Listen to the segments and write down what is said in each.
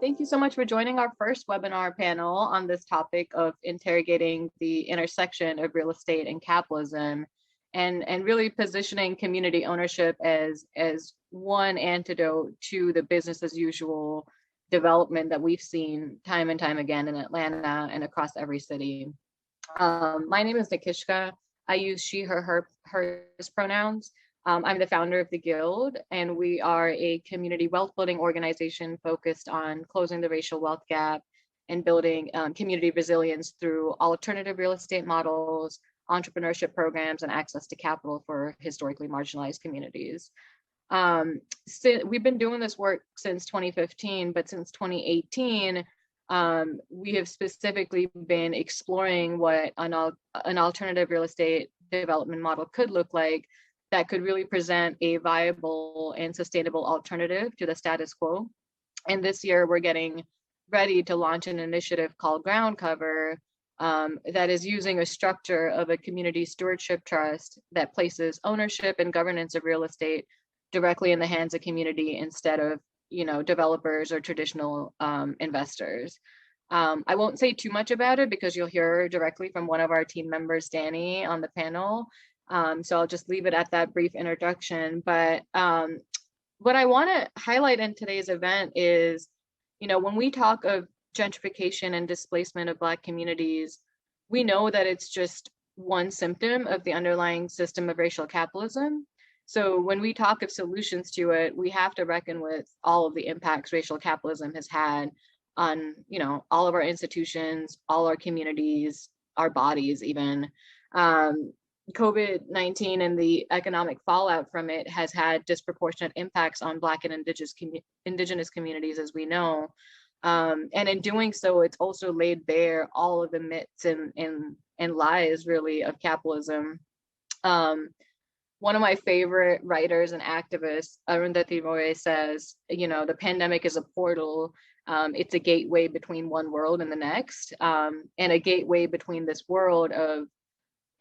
Thank you so much for joining our first webinar panel on this topic of interrogating the intersection of real estate and capitalism, and really positioning community ownership as one antidote to the business as usual development that we've seen time and time again in Atlanta and across every city. My name is Nikishka. I use she, her, hers pronouns. I'm the founder of the Guild, and we are a community wealth building organization focused on closing the racial wealth gap and building community resilience through alternative real estate models, entrepreneurship programs, and access to capital for historically marginalized communities. We've been doing this work since 2015, but since 2018, we have specifically been exploring what an alternative real estate development model could look like that could really present a viable and sustainable alternative to the status quo. And this year, we're getting ready to launch an initiative called Ground Cover that is using a structure of a community stewardship trust that places ownership and governance of real estate directly in the hands of community instead of, developers or traditional investors. I won't say too much about it because you'll hear directly from one of our team members, Danny, on the panel. So I'll just leave it at that brief introduction. But what I want to highlight in today's event is, when we talk of gentrification and displacement of Black communities, we know that it's just one symptom of the underlying system of racial capitalism. So when we talk of solutions to it, we have to reckon with all of the impacts racial capitalism has had on, all of our institutions, all our communities, our bodies even. COVID-19 and the economic fallout from it has had disproportionate impacts on Black and indigenous communities, as we know. And in doing so, it's also laid bare all of the myths and lies, really, of capitalism. One of my favorite writers and activists, Arundhati Roy, says, the pandemic is a portal. It's a gateway between one world and the next, and a gateway between this world of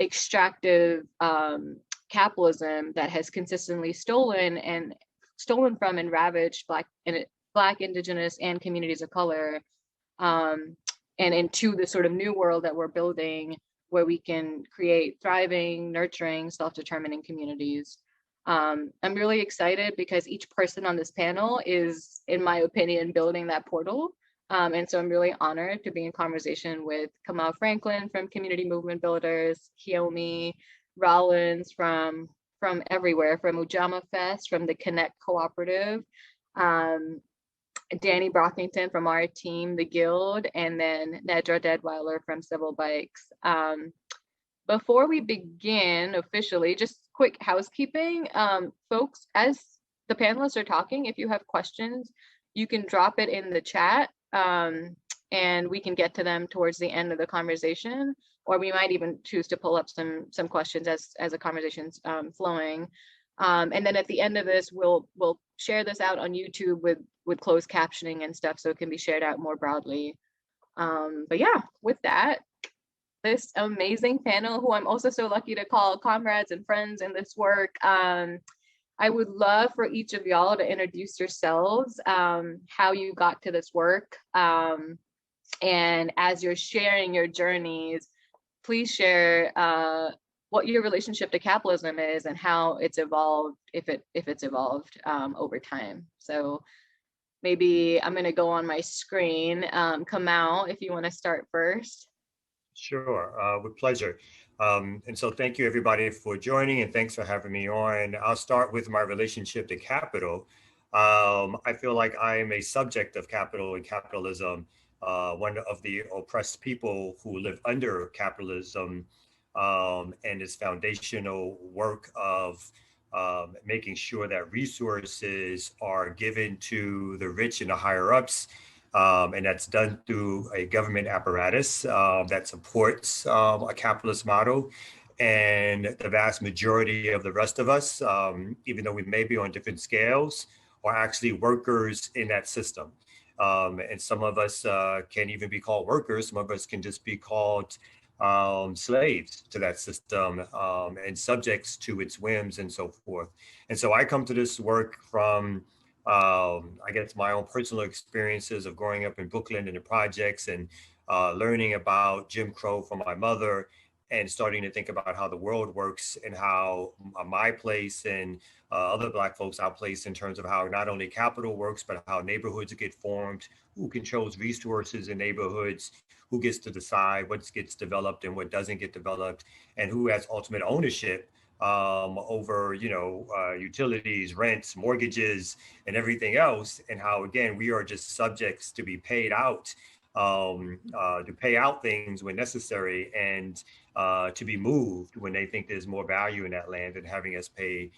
extractive capitalism that has consistently stolen from and ravaged Black, Indigenous, and communities of color, and into the sort of new world that we're building, where we can create thriving, nurturing, self-determining communities. I'm really excited because each person on this panel is, in my opinion, building that portal. And so I'm really honored to be in conversation with Kamau Franklin from Community Movement Builders, Kiyomi Rollins from everywhere, from Ujamaa Fest, from the Kenekt cooperative, Danny Brockington from our team, the Guild, and then Nedra Deadwyler from Civil Bikes. Before we begin officially, just quick housekeeping. Folks, as the panelists are talking, if you have questions, you can drop it in the chat, and we can get to them towards the end of the conversation, or we might even choose to pull up some questions as the conversation's flowing. And then at the end of this, we'll share this out on YouTube with closed captioning and stuff, so it can be shared out more broadly. But yeah, with that, this amazing panel, who I'm also so lucky to call comrades and friends in this work, I would love for each of y'all to introduce yourselves, how you got to this work. And as you're sharing your journeys, please share what your relationship to capitalism is and how it's evolved, if it's evolved over time. So maybe I'm gonna go on my screen. Kamau, if you wanna start first. Sure, with pleasure. And so thank you everybody for joining, and thanks for having me on. I'll start with my relationship to capital. I feel like I am a subject of capital and capitalism, one of the oppressed people who live under capitalism, and its foundational work of making sure that resources are given to the rich and the higher ups. And that's done through a government apparatus that supports a capitalist model. And the vast majority of the rest of us, even though we may be on different scales, are actually workers in that system. And some of us can't even be called workers. Some of us can just be called slaves to that system, and subjects to its whims and so forth. And so I come to this work from I guess my own personal experiences of growing up in Brooklyn in the projects and learning about Jim Crow from my mother and starting to think about how the world works and how my place and other Black folks, our place in terms of how not only capital works, but how neighborhoods get formed, who controls resources in neighborhoods, who gets to decide what gets developed and what doesn't get developed, and who has ultimate ownership over, utilities, rents, mortgages, and everything else, and how, again, we are just subjects to be paid out, to pay out things when necessary, and to be moved when they think there's more value in that land than having us pay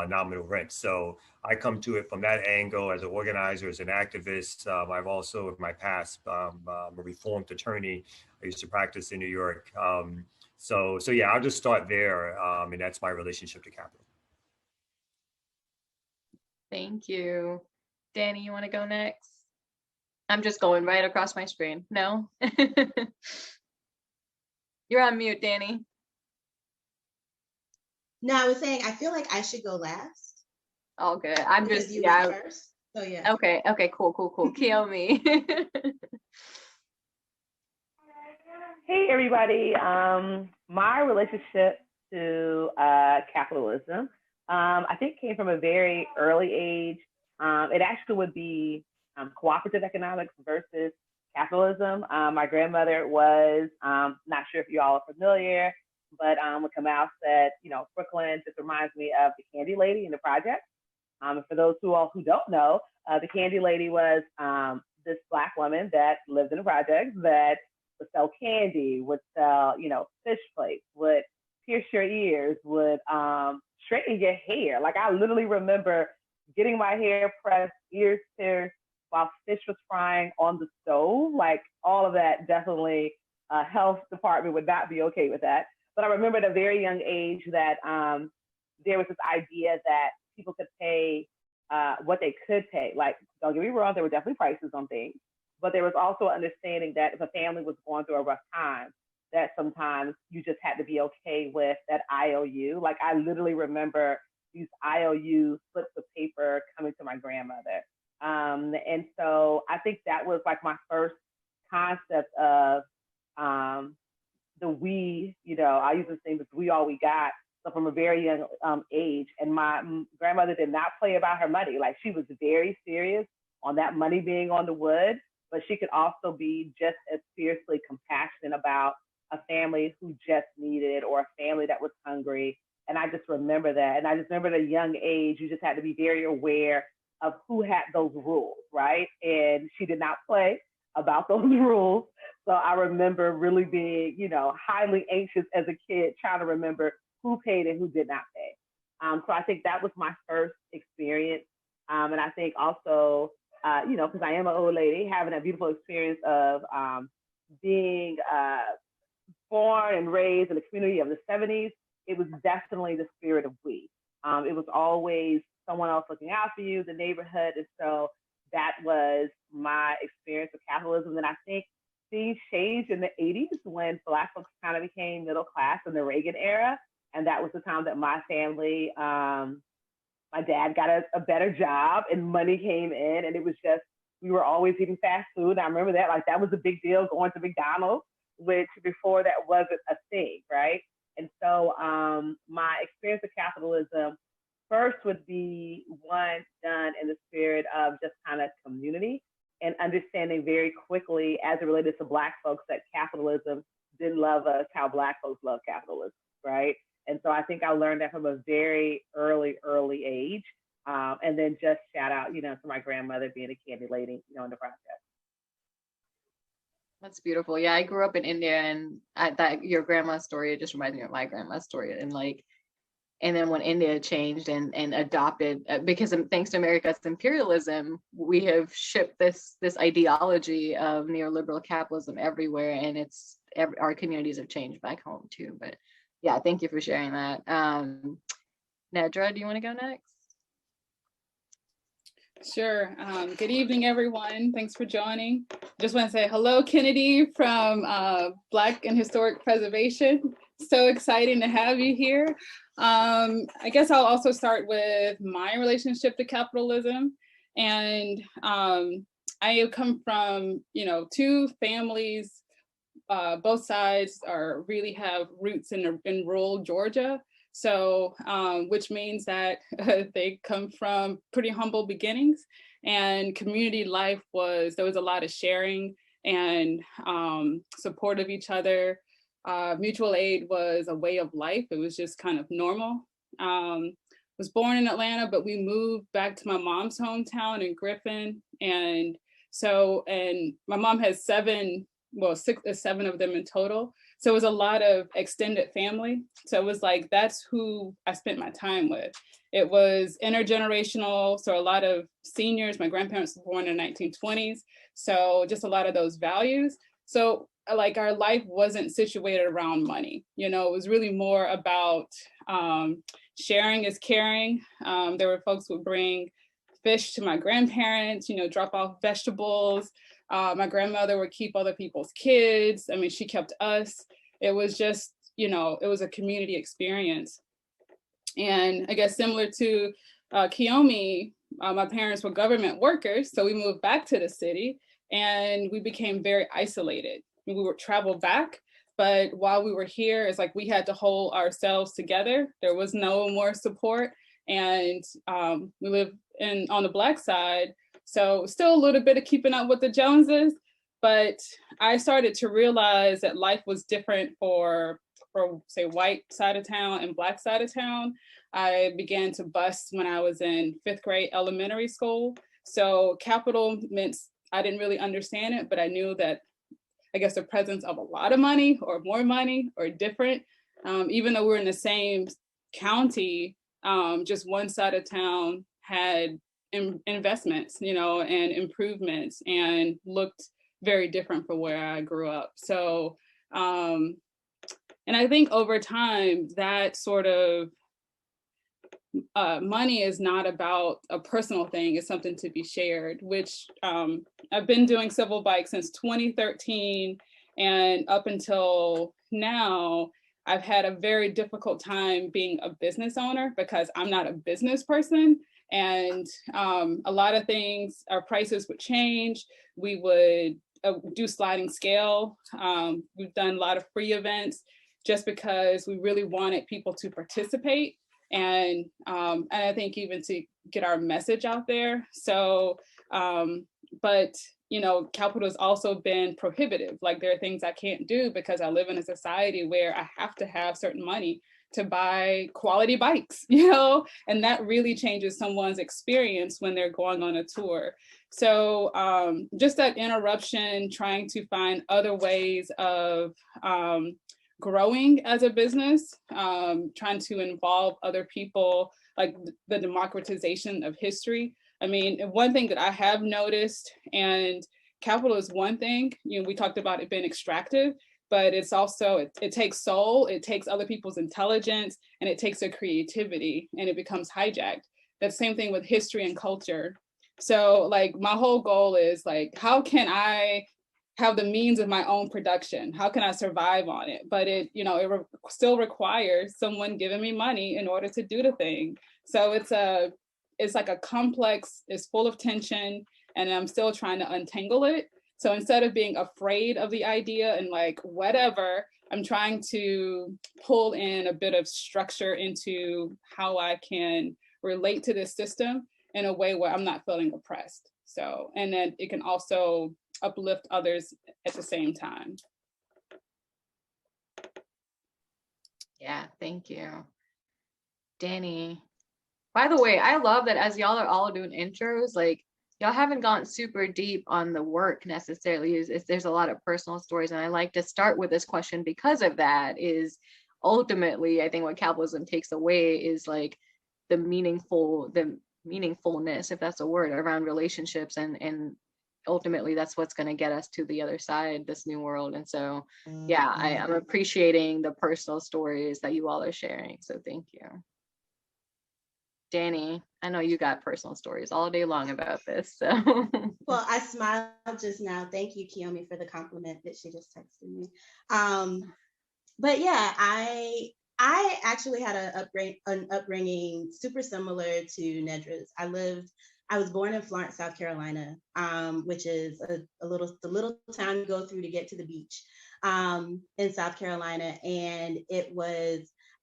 nominal rent. So I come to it from that angle as an organizer, as an activist. I've also, in my past, I'm a reformed attorney. I used to practice in New York. So yeah, I'll just start there, and that's my relationship to capital. Thank you. Danny, you want to go next? I'm just going right across my screen. No? You're on mute, Danny. No, I was saying I feel like I should go last. All good. I'm because just you went first. So yeah. Okay, cool. Kiyomi. Hey everybody. My relationship to capitalism, I think came from a very early age. It actually would be cooperative economics versus capitalism. My grandmother was, not sure if you all are familiar, but when Kamau said, Brooklyn just reminds me of the Candy Lady in the project. For those who don't know, the Candy Lady was this Black woman that lived in the project that would sell candy, would sell, fish plates, would pierce your ears, would straighten your hair. Like I literally remember getting my hair pressed, ears pierced while fish was frying on the stove. Like all of that, definitely health department would not be okay with that. But I remember at a very young age that there was this idea that people could pay what they could pay. Like, don't get me wrong, there were definitely prices on things, but there was also an understanding that if a family was going through a rough time, that sometimes you just had to be okay with that IOU. Like I literally remember these IOU slips of paper coming to my grandmother. And so I think that was like my first concept of the we, I use this thing, but we all we got. So from a very young age, and my grandmother did not play about her money. Like she was very serious on that money being on the wood, but she could also be just as fiercely compassionate about a family who just needed, or a family that was hungry. And I just remember that. And I just remember at a young age, you just had to be very aware of who had those rules, right? And she did not play about those rules. So I remember really being, highly anxious as a kid, trying to remember who paid and who did not pay. So I think that was my first experience. And I think also, because I am an old lady, having a beautiful experience of being born and raised in the community of the 70s, it was definitely the spirit of we. It was always someone else looking out for you, the neighborhood. And so that was my experience with capitalism. And I think things changed in the 80s when Black folks kind of became middle class in the Reagan era. And that was the time that my family, my dad got a better job and money came in, and it was just, we were always eating fast food. I remember that, like that was a big deal, going to McDonald's, which before that wasn't a thing, right? And so my experience with capitalism first would be one done in the spirit of just kind of community and understanding very quickly as it related to Black folks that capitalism didn't love us how Black folks love capitalism, right? And so I think I learned that from a very early age. And then just shout out, to my grandmother being a candy lady, in the process. That's beautiful. Yeah, I grew up in India, and that your grandma's story, it just reminds me of my grandma's story. And then when India changed and adopted, because thanks to America's imperialism, we have shipped this ideology of neoliberal capitalism everywhere, and our communities have changed back home too. But yeah, thank you for sharing that. Nedra, do you want to go next? Sure. Good evening, everyone. Thanks for joining. Just want to say hello, Kennedy from Black and Historic Preservation. So exciting to have you here. I guess I'll also start with my relationship to capitalism. And I come from, two families. Both sides really have roots in rural Georgia. So, which means that they come from pretty humble beginnings, and community life there was a lot of sharing and support of each other. Mutual aid was a way of life. It was just kind of normal. Was born in Atlanta, but we moved back to my mom's hometown in Griffin. And my mom has seven of them in total. So it was a lot of extended family. So it was like, that's who I spent my time with. It was intergenerational. So a lot of seniors, my grandparents were born in the 1920s. So just a lot of those values. So like our life wasn't situated around money. It was really more about sharing is caring. There were folks who would bring fish to my grandparents, drop off vegetables. My grandmother would keep other people's kids. I mean, she kept us. It was just, it was a community experience. And I guess similar to Kiyomi, my parents were government workers. So we moved back to the city and we became very isolated. We would travel back, but while we were here, it's like we had to hold ourselves together. There was no more support. And we live on the Black side. So still a little bit of keeping up with the Joneses, but I started to realize that life was different for say white side of town and Black side of town. I began to bust when I was in 5th grade elementary school. So capital meant I didn't really understand it, but I knew that I guess the presence of a lot of money or more money or different, even though we're in the same county, just one side of town had investments, and improvements, and looked very different from where I grew up. So, and I think over time, that sort of money is not about a personal thing, it's something to be shared, which I've been doing civil bike since 2013, and up until now, I've had a very difficult time being a business owner because I'm not a business person. And a lot of things, our prices would change. We would do sliding scale. We've done a lot of free events just because we really wanted people to participate. And I think even to get our message out there. So, but, capital has also been prohibitive. Like there are things I can't do because I live in a society where I have to have certain money to buy quality bikes, and that really changes someone's experience when they're going on a tour. So just that interruption, trying to find other ways of growing as a business, trying to involve other people, like the democratization of history. I mean, one thing that I have noticed, and capital is one thing, we talked about it being extractive, but it's also, it takes soul, it takes other people's intelligence, and it takes their creativity, and it becomes hijacked. That's the same thing with history and culture. So like my whole goal is like, how can I have the means of my own production? How can I survive on it? But it still requires someone giving me money in order to do the thing. So it's like a complex, it's full of tension, and I'm still trying to untangle it. So instead of being afraid of the idea and like, whatever, I'm trying to pull in a bit of structure into how I can relate to this system in a way where I'm not feeling oppressed. So, and then it can also uplift others at the same time. Yeah, thank you. Danny, by the way, I love that as y'all are all doing intros, like y'all haven't gone super deep on the work necessarily. There's a lot of personal stories, and I like to start with this question because of that. Is ultimately, I think what capitalism takes away is like the meaningfulness, if that's a word, around relationships, and ultimately that's what's going to get us to the other side, this new world. And so, yeah, I'm appreciating the personal stories that you all are sharing. So thank you. Danny, I know you got personal stories all day long about this. So. Well, I smiled just now. Thank you, Kiyomi, for the compliment that she just texted me. But yeah, I actually had an upbringing super similar to Nedra's. I was born in Florence, South Carolina, which is the little town you go through to get to the beach in South Carolina. And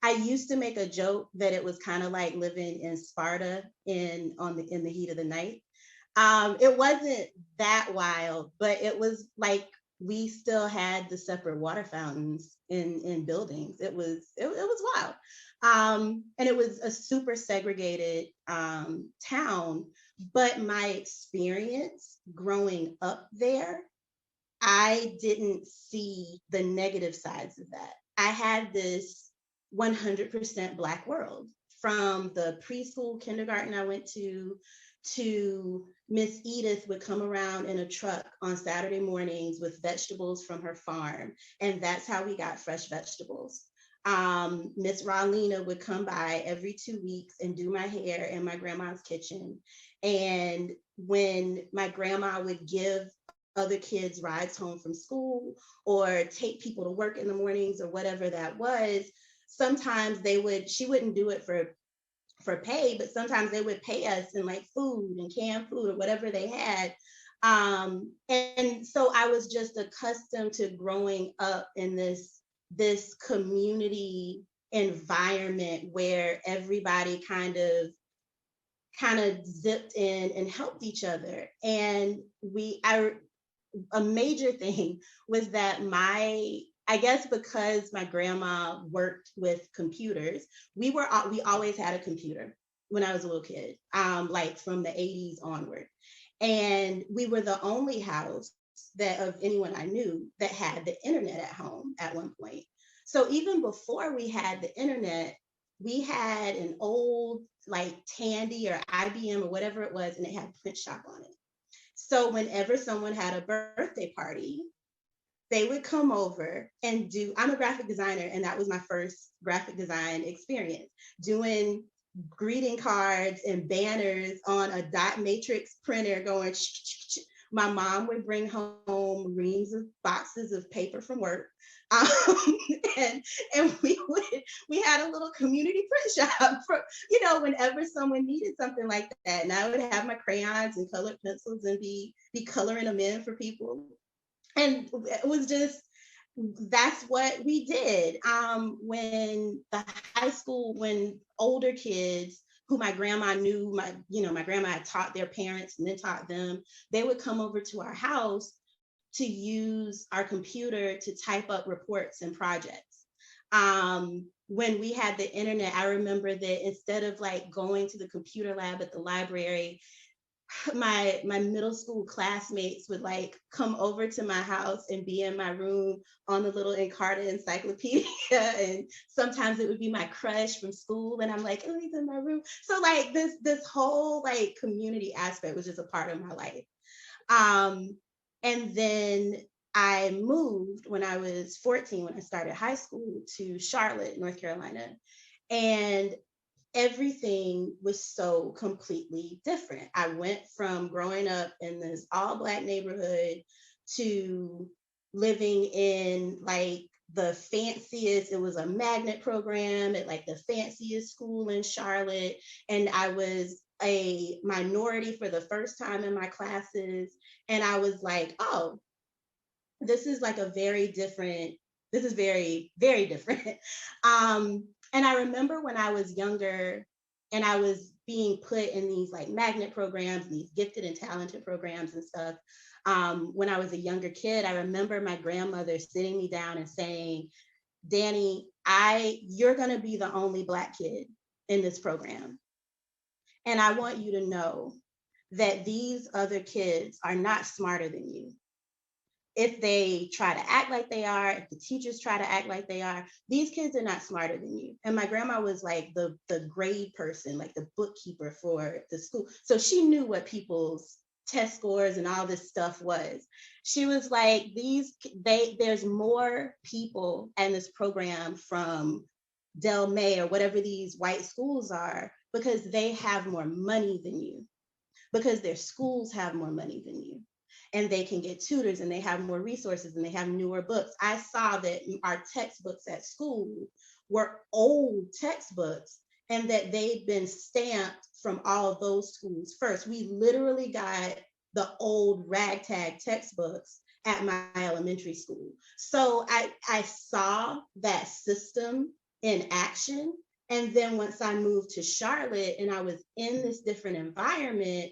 I used to make a joke that it was kind of like living in Sparta in the heat of the night. It wasn't that wild, but it was like we still had the separate water fountains in buildings. It was wild. And it was a super segregated town. But my experience growing up there, I didn't see the negative sides of that. I had this 100% Black world, from the preschool, kindergarten I went to Miss Edith would come around in a truck on Saturday mornings with vegetables from her farm. And that's how we got fresh vegetables. Miss Raulina would come by every 2 weeks and do my hair in my grandma's kitchen. And when my grandma would give other kids rides home from school or take people to work in the mornings or whatever that was, sometimes she wouldn't do it for pay, but sometimes they would pay us in like food and canned food or whatever they had. And so I was just accustomed to growing up in this community environment where everybody kind of zipped in and helped each other. And a major thing was that I guess because my grandma worked with computers, we always had a computer when I was a little kid, like from the 80s onward. And we were the only house that of anyone I knew that had the internet at home at one point. So even before we had the internet, we had an old like Tandy or IBM or whatever it was, and it had print shop on it. So whenever someone had a birthday party, they would come over and I'm a graphic designer, and that was my first graphic design experience, doing greeting cards and banners on a dot matrix printer going, my mom would bring home reams of boxes of paper from work. And we had a little community print shop for, whenever someone needed something like that. And I would have my crayons and colored pencils and be coloring them in for people. And it was just, that's what we did. When older kids who my grandma knew, my grandma had taught their parents and then taught them, they would come over to our house to use our computer to type up reports and projects. When we had the internet, I remember that instead of like going to the computer lab at the library, my middle school classmates would like come over to my house and be in my room on the little Encarta encyclopedia. And sometimes it would be my crush from school. And I'm like, oh, he's in my room. So like this whole like community aspect was just a part of my life. And then I moved when I was 14, when I started high school, to Charlotte, North Carolina. And everything was so completely different. I went from growing up in this all Black neighborhood to living in like the fanciest, it was a magnet program at like the fanciest school in Charlotte. And I was a minority for the first time in my classes. And I was like, oh, this is like very, very different. And I remember when I was younger and I was being put in these like magnet programs, these gifted and talented programs and stuff. When I was a younger kid, I remember my grandmother sitting me down and saying, Danny, you're gonna be the only Black kid in this program. And I want you to know that these other kids are not smarter than you. If they try to act like they are, if the teachers try to act like they are, these kids are not smarter than you. And my grandma was like the grade person, like the bookkeeper for the school. So she knew what people's test scores and all this stuff was. She was like, there's more people in this program from Del May or whatever these white schools are because they have more money than you, because their schools have more money than you. And they can get tutors and they have more resources and they have newer books. I saw that our textbooks at school were old textbooks and that they'd been stamped from all of those schools first. We literally got the old ragtag textbooks at my elementary school. So I saw that system in action. And then once I moved to Charlotte and I was in this different environment,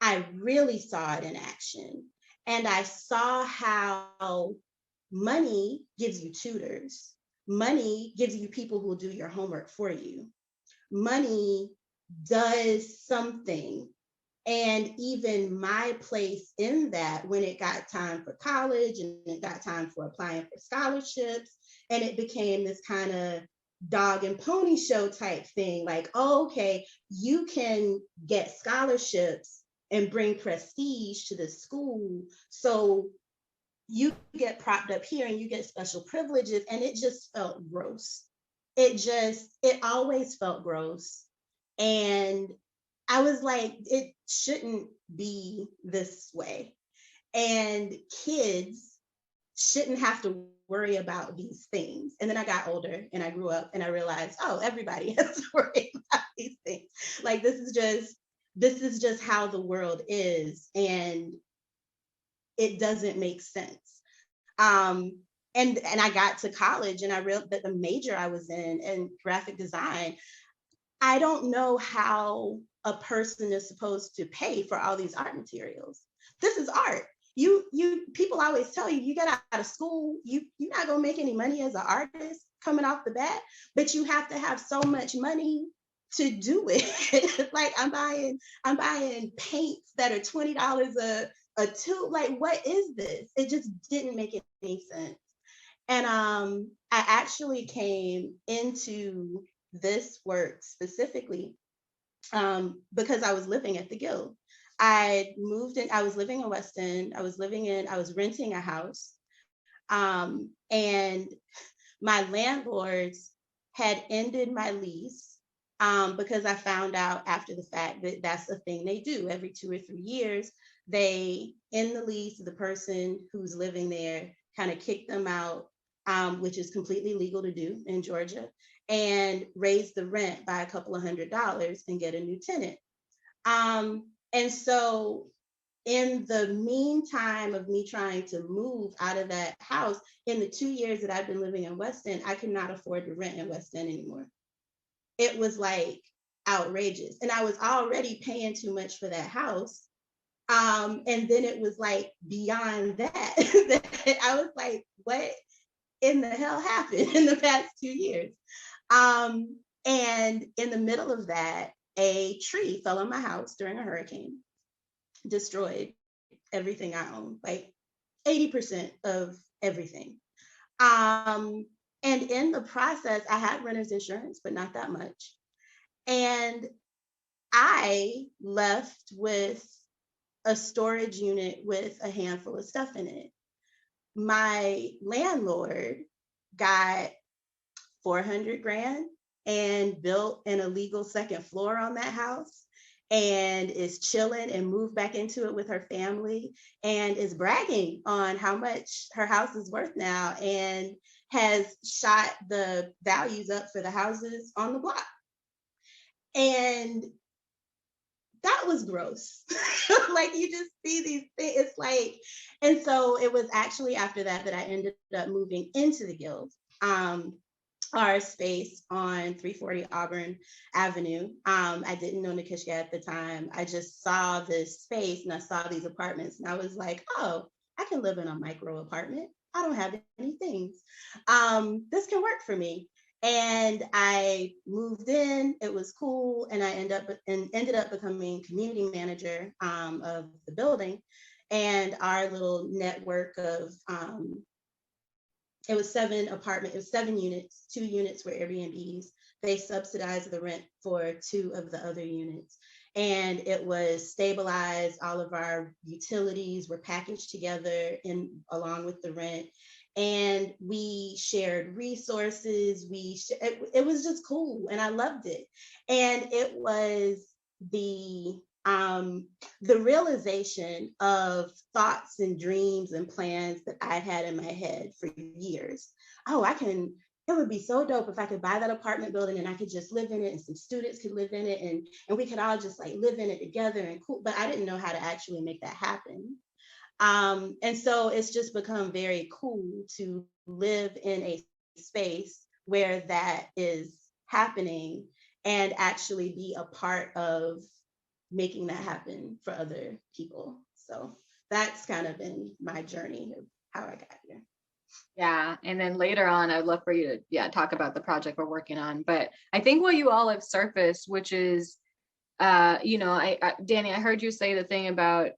I really saw it in action. And I saw how money gives you tutors. Money gives you people who will do your homework for you. Money does something. And even my place in that, when it got time for college and it got time for applying for scholarships, and it became this kind of dog and pony show type thing, like, oh, okay, you can get scholarships and bring prestige to the school, so you get propped up here and you get special privileges. And it just felt gross. It always felt gross. And I was like, it shouldn't be this way. And kids shouldn't have to worry about these things. And then I got older and I grew up and I realized, oh, everybody has to worry about these things. Like, this is just how the world is. And it doesn't make sense. And I got to college and I realized that the major I was in graphic design, I don't know how a person is supposed to pay for all these art materials. This is art. People always tell you, you get out of school, you're not gonna make any money as an artist coming off the bat, but you have to have so much money to do it. Like, I'm buying paints that are $20 a tube. Like, what is this? It just didn't make any sense. And I actually came into this work specifically because I was living at the Guild. I moved in, I was living in West End. I was renting a house. And my landlords had ended my lease because I found out after the fact that that's a thing they do every 2 or 3 years. They end the lease, the person who's living there kind of kick them out, which is completely legal to do in Georgia, and raise the rent by a couple of $100s and get a new tenant. And so in the meantime of me trying to move out of that house, in the 2 years that I've been living in West End, I could not afford to rent in West End anymore. It was like outrageous. And I was already paying too much for that house. And then it was like beyond that, I was like, what in the hell happened in the past 2 years? And in the middle of that, a tree fell on my house during a hurricane, destroyed everything I own, like 80% of everything. And in the process, I had renter's insurance, but not that much. And I left with a storage unit with a handful of stuff in it. My landlord got 400 grand and built an illegal second floor on that house and is chilling and moved back into it with her family and is bragging on how much her house is worth now and has shot the values up for the houses on the block. And that was gross. Like, you just see these things. It's like, and so it was actually after that I ended up moving into the Guild. Our space on 340 Auburn Avenue. I didn't know Nikishka at the time. I just saw this space and I saw these apartments and I was like, oh, I can live in a micro apartment. I don't have any things. This can work for me. And I moved in, it was cool. And I ended up becoming community manager of the building. And our little network of, it was 7 units, 2 units were Airbnbs. They subsidized the rent for 2 of the other units. And it was stabilized. All of our utilities were packaged together along with the rent. And we shared resources. It was just cool and I loved it. And it was the realization of thoughts and dreams and plans that I had in my head for years. Oh, I can it would be so dope if I could buy that apartment building and I could just live in it and some students could live in it and we could all just like live in it together and cool. But I didn't know how to actually make that happen. And so it's just become very cool to live in a space where that is happening and actually be a part of making that happen for other people. So that's kind of been my journey of how I got here. Yeah, and then later on, I'd love for you to talk about the project we're working on. But I think what you all have surfaced, which is, Danny, I heard you say the thing about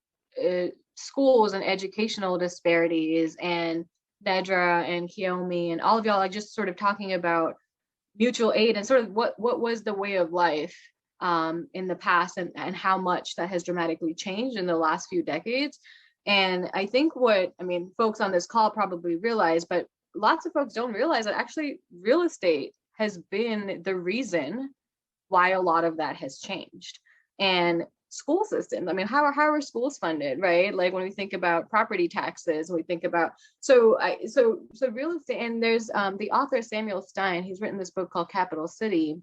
schools and educational disparities, and Nedra and Kiyomi and all of y'all are just sort of talking about mutual aid and sort of what was the way of life in the past, and how much that has dramatically changed in the last few decades. And I think folks on this call probably realize, but lots of folks don't realize that actually real estate has been the reason why a lot of that has changed. And school systems, how are schools funded, right? Like when we think about property taxes, we think about, so real estate, and there's the author Samuel Stein, he's written this book called Capital City.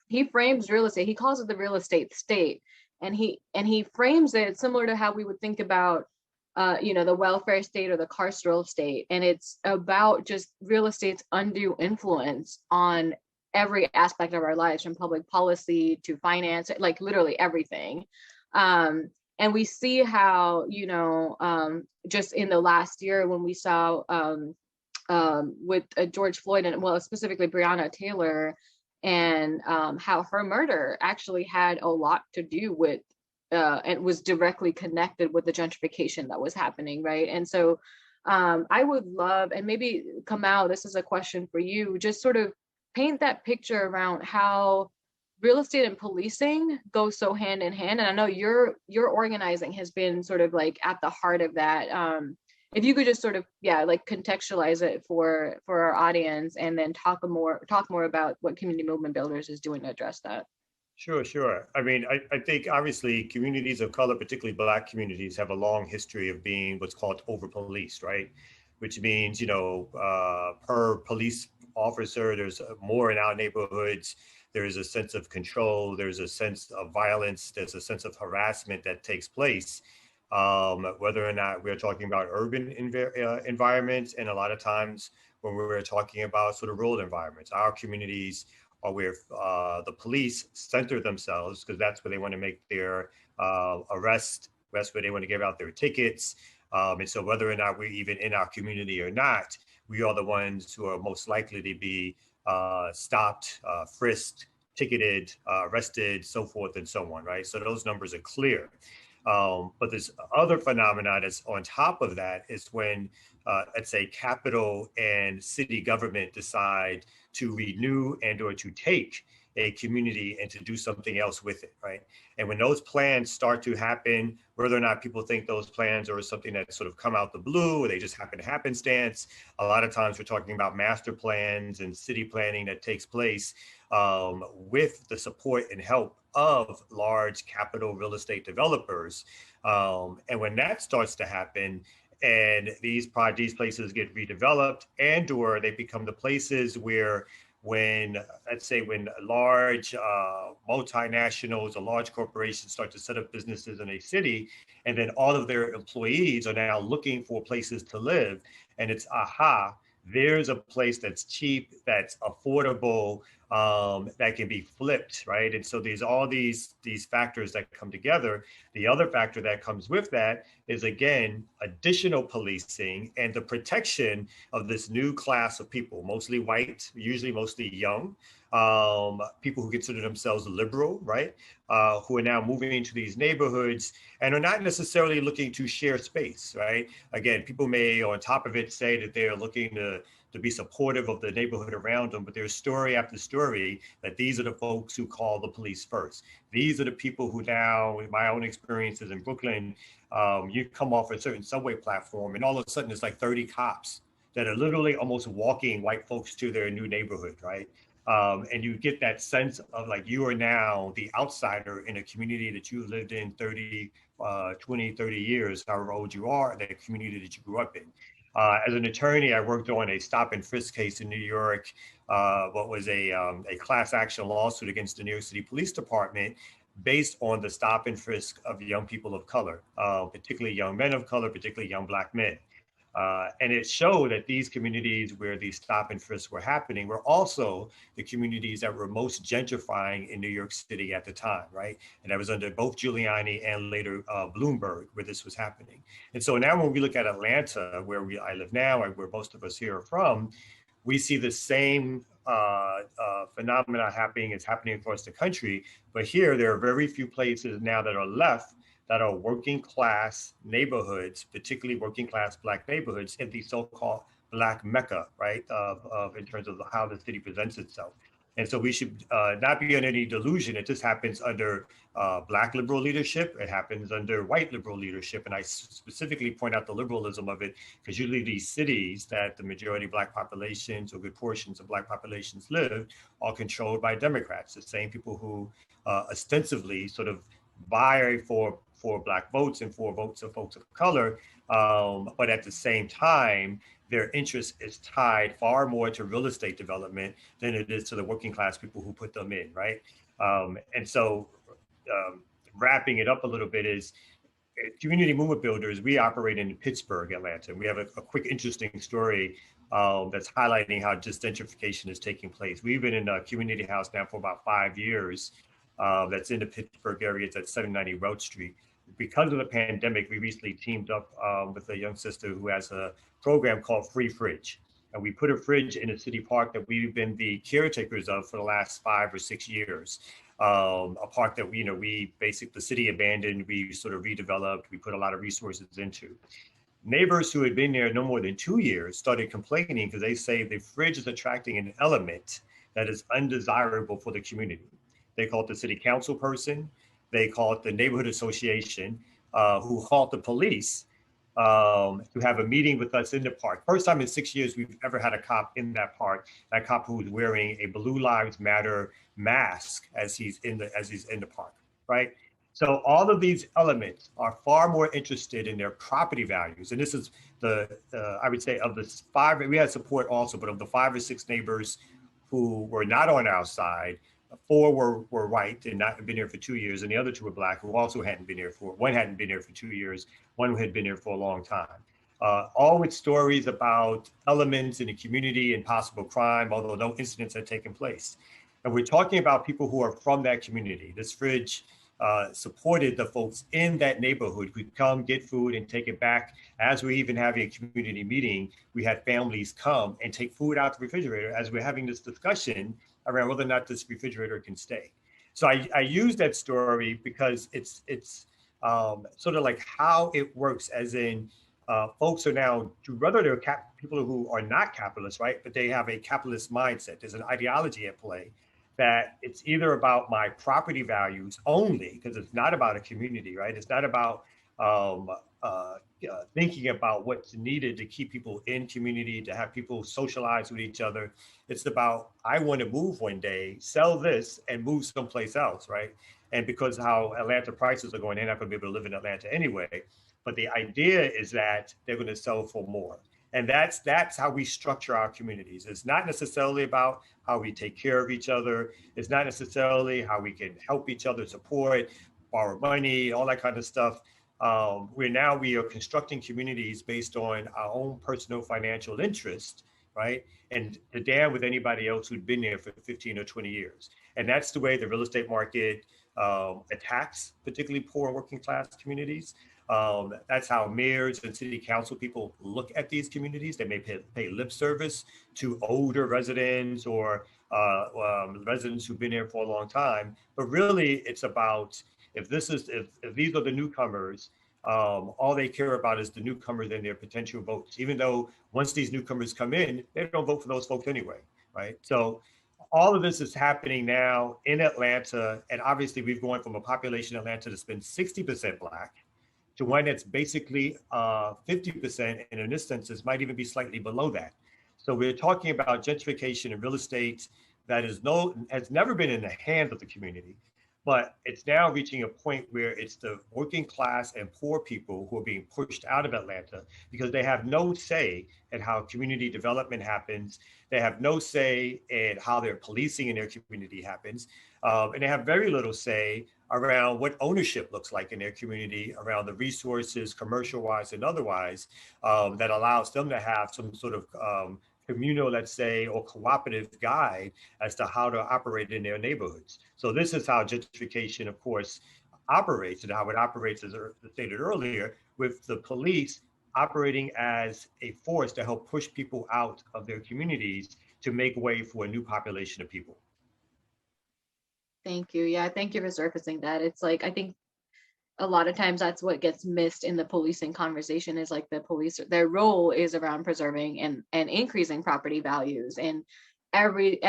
He frames real estate, he calls it the real estate state. And he frames it similar to how we would think about the welfare state or the carceral state. And it's about just real estate's undue influence on every aspect of our lives, from public policy to finance, like literally everything. And we see how, just in the last year when we saw with George Floyd, and well, specifically Breonna Taylor, and how her murder actually had a lot to do with and was directly connected with the gentrification that was happening, right? And so I would love, and maybe Kamau, this is a question for you, just sort of paint that picture around how real estate and policing go so hand in hand. And I know your organizing has been sort of like at the heart of that. If you could just sort of contextualize it for our audience, and then talk more about what Community Movement Builders is doing to address that. Sure. I think obviously communities of color, particularly Black communities, have a long history of being what's called over-policed, right? Which means, per police officer, there's more in our neighborhoods. There is a sense of control. There's a sense of violence. There's a sense of harassment that takes place, whether or not we're talking about urban environments, and a lot of times when we're talking about sort of rural environments. Our communities are where the police center themselves, because that's where they want to make their arrest. That's where they want to give out their tickets. And so whether or not we're even in our community or not, we are the ones who are most likely to be stopped, frisked, ticketed, arrested, so forth and so on, right? So those numbers are clear. But this other phenomena that's on top of that is when, let's say, capital and city government decide to renew and or to take a community and to do something else with it, right? And when those plans start to happen, whether or not people think those plans are something that sort of come out the blue, or they just happen to happenstance, a lot of times we're talking about master plans and city planning that takes place with the support and help of large capital real estate developers. And when that starts to happen, and these places get redeveloped, and or they become the places where, when large multinationals or large corporations start to set up businesses in a city, and then all of their employees are now looking for places to live, and it's there's a place that's cheap, that's affordable, that can be flipped, right? And so there's all these factors that come together. The other factor that comes with that is, again, additional policing and the protection of this new class of people, mostly white, usually mostly young, people who consider themselves liberal, right? Who are now moving into these neighborhoods and are not necessarily looking to share space, right? Again, people may, on top of it, say that they are looking to be supportive of the neighborhood around them, but there's story after story that these are the folks who call the police first. These are the people who now, in my own experiences in Brooklyn, you come off a certain subway platform and all of a sudden it's like 30 cops that are literally almost walking white folks to their new neighborhood, right? And you get that sense of like you are now the outsider in a community that you lived in 20, 30 years, however old you are, that community that you grew up in. As an attorney, I worked on a stop and frisk case in New York, what was a class action lawsuit against the New York City Police Department based on the stop and frisk of young people of color, particularly young men of color, particularly young Black men. And it showed that these communities where these stop and frisks were happening were also the communities that were most gentrifying in New York City at the time, right? And that was under both Giuliani and later Bloomberg, where this was happening. And so now when we look at Atlanta, where I live now, and where most of us here are from, we see the same phenomena happening. It's happening across the country, but here there are very few places now that are left that are working class neighborhoods, particularly working class Black neighborhoods in the so-called Black Mecca, right? In terms of how the city presents itself. And so we should not be under any delusion that this happens under Black liberal leadership. It happens under white liberal leadership. And I specifically point out the liberalism of it, because usually these cities that the majority of Black populations or good portions of Black populations live are controlled by Democrats, the same people who ostensibly sort of vie for Black votes and for votes of folks of color. But at the same time, their interest is tied far more to real estate development than it is to the working class people who put them in, right? And so wrapping it up a little bit is, community movement builders, we operate in Pittsburgh, Atlanta. We have a quick, interesting story that's highlighting how just gentrification is taking place. We've been in a community house now for about 5 years that's in the Pittsburgh area. It's at 790 Road Street. Because of the pandemic, we recently teamed up with a young sister who has a program called Free Fridge. And we put a fridge in a city park that we've been the caretakers of for the last 5 or 6 years. A park that we basically, the city abandoned, we sort of redeveloped, we put a lot of resources into. Neighbors who had been there no more than 2 years started complaining because they say the fridge is attracting an element that is undesirable for the community. They call it the city council person, they call it the neighborhood association, who called the police to have a meeting with us in the park. First time in 6 years we've ever had a cop in that park. That cop who was wearing a Blue Lives Matter mask as he's in the park, right? So all of these elements are far more interested in their property values. And this is I would say of the 5, we had support also, but of the 5 or 6 neighbors who were not on our side, 4 were white and not been here for 2 years, and the other 2 were Black who also hadn't been here one hadn't been here for 2 years, one had been here for a long time. All with stories about elements in the community and possible crime, although no incidents had taken place. And we're talking about people who are from that community. This fridge supported the folks in that neighborhood who'd come get food and take it back. As we're even having a community meeting, we had families come and take food out the refrigerator as we're having this discussion around whether or not this refrigerator can stay. So I use that story because it's sort of like how it works, as in folks are now, whether they're people who are not capitalists, right? But they have a capitalist mindset. There's an ideology at play that it's either about my property values only, because it's not about a community, right? It's not about thinking about what's needed to keep people in community, to have people socialize with each other. It's about, I want to move one day, sell this and move someplace else, right? And because how Atlanta prices are going, they're not going to be able to live in Atlanta anyway. But the idea is that they're going to sell for more. And that's how we structure our communities. It's not necessarily about how we take care of each other. It's not necessarily how we can help each other, support, borrow money, all that kind of stuff. We are constructing communities based on our own personal financial interest, right? And to damn with anybody else who'd been there for 15 or 20 years. And that's the way the real estate market attacks particularly poor and working class communities. That's how mayors and city council people look at these communities. They may pay lip service to older residents or residents who've been here for a long time. But really, it's about if these are the newcomers, all they care about is the newcomers and their potential votes. Even though once these newcomers come in, they don't vote for those folks anyway, right? So all of this is happening now in Atlanta, and obviously we've gone from a population in Atlanta that's been 60% Black to one that's basically 50%, and in instances might even be slightly below that. So we're talking about gentrification in real estate that has never been in the hands of the community, But it's now reaching a point where it's the working class and poor people who are being pushed out of Atlanta because they have no say in how community development happens. They have no say in how their policing in their community happens. And they have very little say around what ownership looks like in their community, around the resources, commercial wise and otherwise, that allows them to have some sort of communal, let's say, or cooperative guide as to how to operate in their neighborhoods. So this is how gentrification, of course, operates, and how it operates, as I stated earlier, with the police operating as a force to help push people out of their communities to make way for a new population of people. Thank you. Yeah, thank you for surfacing that. It's like, I think a lot of times that's what gets missed in the policing conversation, is like the police, their role is around preserving and increasing property values. And every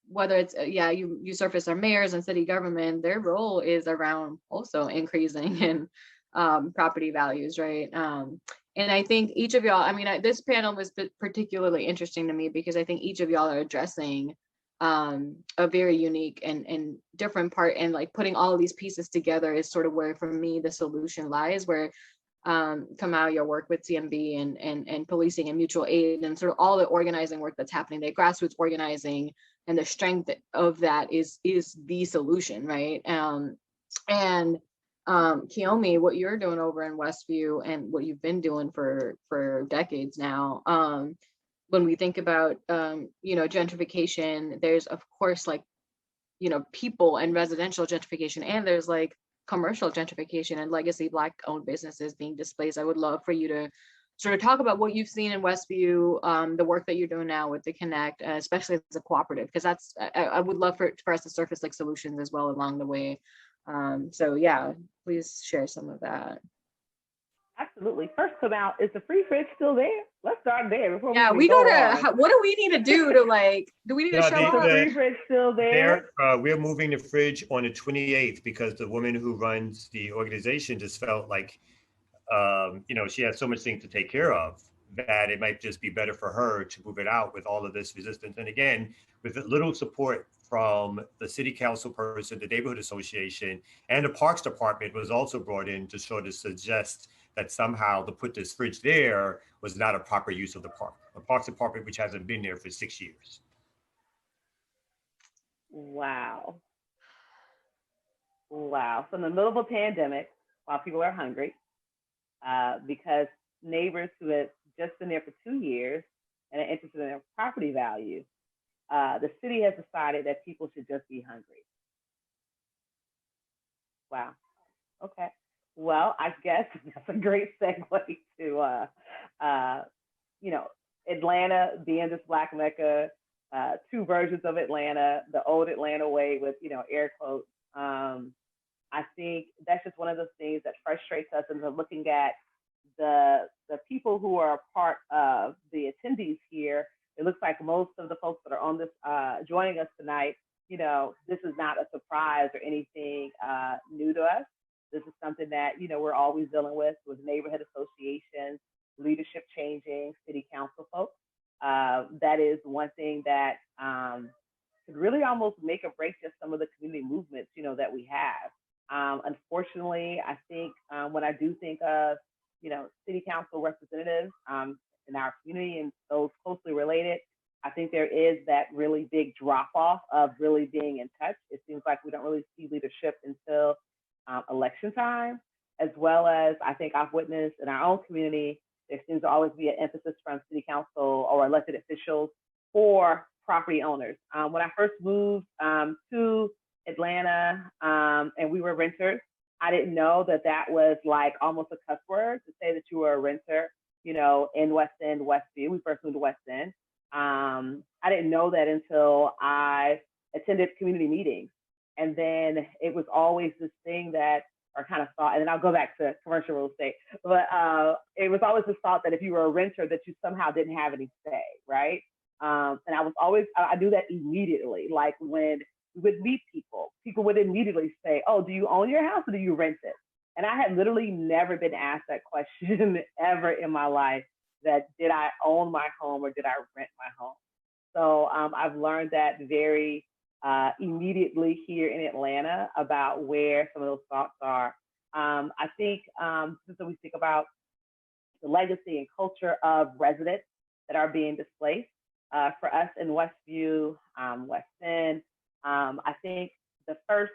whether it's you surface our mayors and city government, their role is around also increasing in property values, right? And I think each of y'all, I mean, this panel was particularly interesting to me because I think each of y'all are addressing a very unique and different part, and like putting all of these pieces together is sort of where, for me, the solution lies. Where Kamau, your work with CMB and policing and mutual aid and sort of all the organizing work that's happening, the grassroots organizing and the strength of that is the solution, right? And Kiyomi, what you're doing over in Westview and what you've been doing for decades now, when we think about gentrification, there's of course like people and residential gentrification, and there's like commercial gentrification and legacy Black owned businesses being displaced. I would love for you to sort of talk about what you've seen in Westview, the work that you're doing now with the Kenekt, especially as a cooperative, because that's I would love for us to surface like solutions as well along the way. So yeah, please share some of that. Absolutely. First, Kamau, is the free fridge still there? Let's start there before we gotta. What do we need to do to like? Do we need to show up? The free fridge still there? We're moving the fridge on the 28th because the woman who runs the organization just felt like, she had so much things to take care of that it might just be better for her to move it out with all of this resistance. And again, with little support from the city council person, the neighborhood association, and the parks department was also brought in to sort of suggest that somehow to put this fridge there was not a proper use of the park. The parks department, which hasn't been there for 6 years. Wow. So in the middle of a pandemic, while people are hungry, because neighbors who had just been there for 2 years and are interested in their property value, the city has decided that people should just be hungry. Wow. Okay. Well, I guess that's a great segue to, Atlanta being this Black Mecca, two versions of Atlanta, the old Atlanta way with, air quotes. I think that's just one of those things that frustrates us, and looking at the people who are a part of the attendees here. It looks like most of the folks that are on this joining us tonight, this is not a surprise or anything new to us. This is something that, we're always dealing with neighborhood associations, leadership changing, city council folks. That is one thing that could really almost make or break just some of the community movements, that we have. Unfortunately, I think when I do think of, city council representatives in our community and those closely related, I think there is that really big drop off of really being in touch. It seems like we don't really see leadership until election time, as well as I think I've witnessed in our own community, there seems to always be an emphasis from city council or elected officials for property owners. When I first moved to Atlanta and we were renters, I didn't know that was like almost a cuss word to say that you were a renter, in West End, Westview. We first moved to West End. I didn't know that until I attended community meetings. And then it was always this thing that, or kind of thought, and then I'll go back to commercial real estate, but it was always this thought that if you were a renter, that you somehow didn't have any say, right? And I do that immediately. Like when we would meet people would immediately say, oh, do you own your house or do you rent it? And I had literally never been asked that question ever in my life, that did I own my home or did I rent my home? So I've learned that very immediately here in Atlanta about where some of those thoughts are. I think so we think about the legacy and culture of residents that are being displaced. For us in Westview, West End, I think the first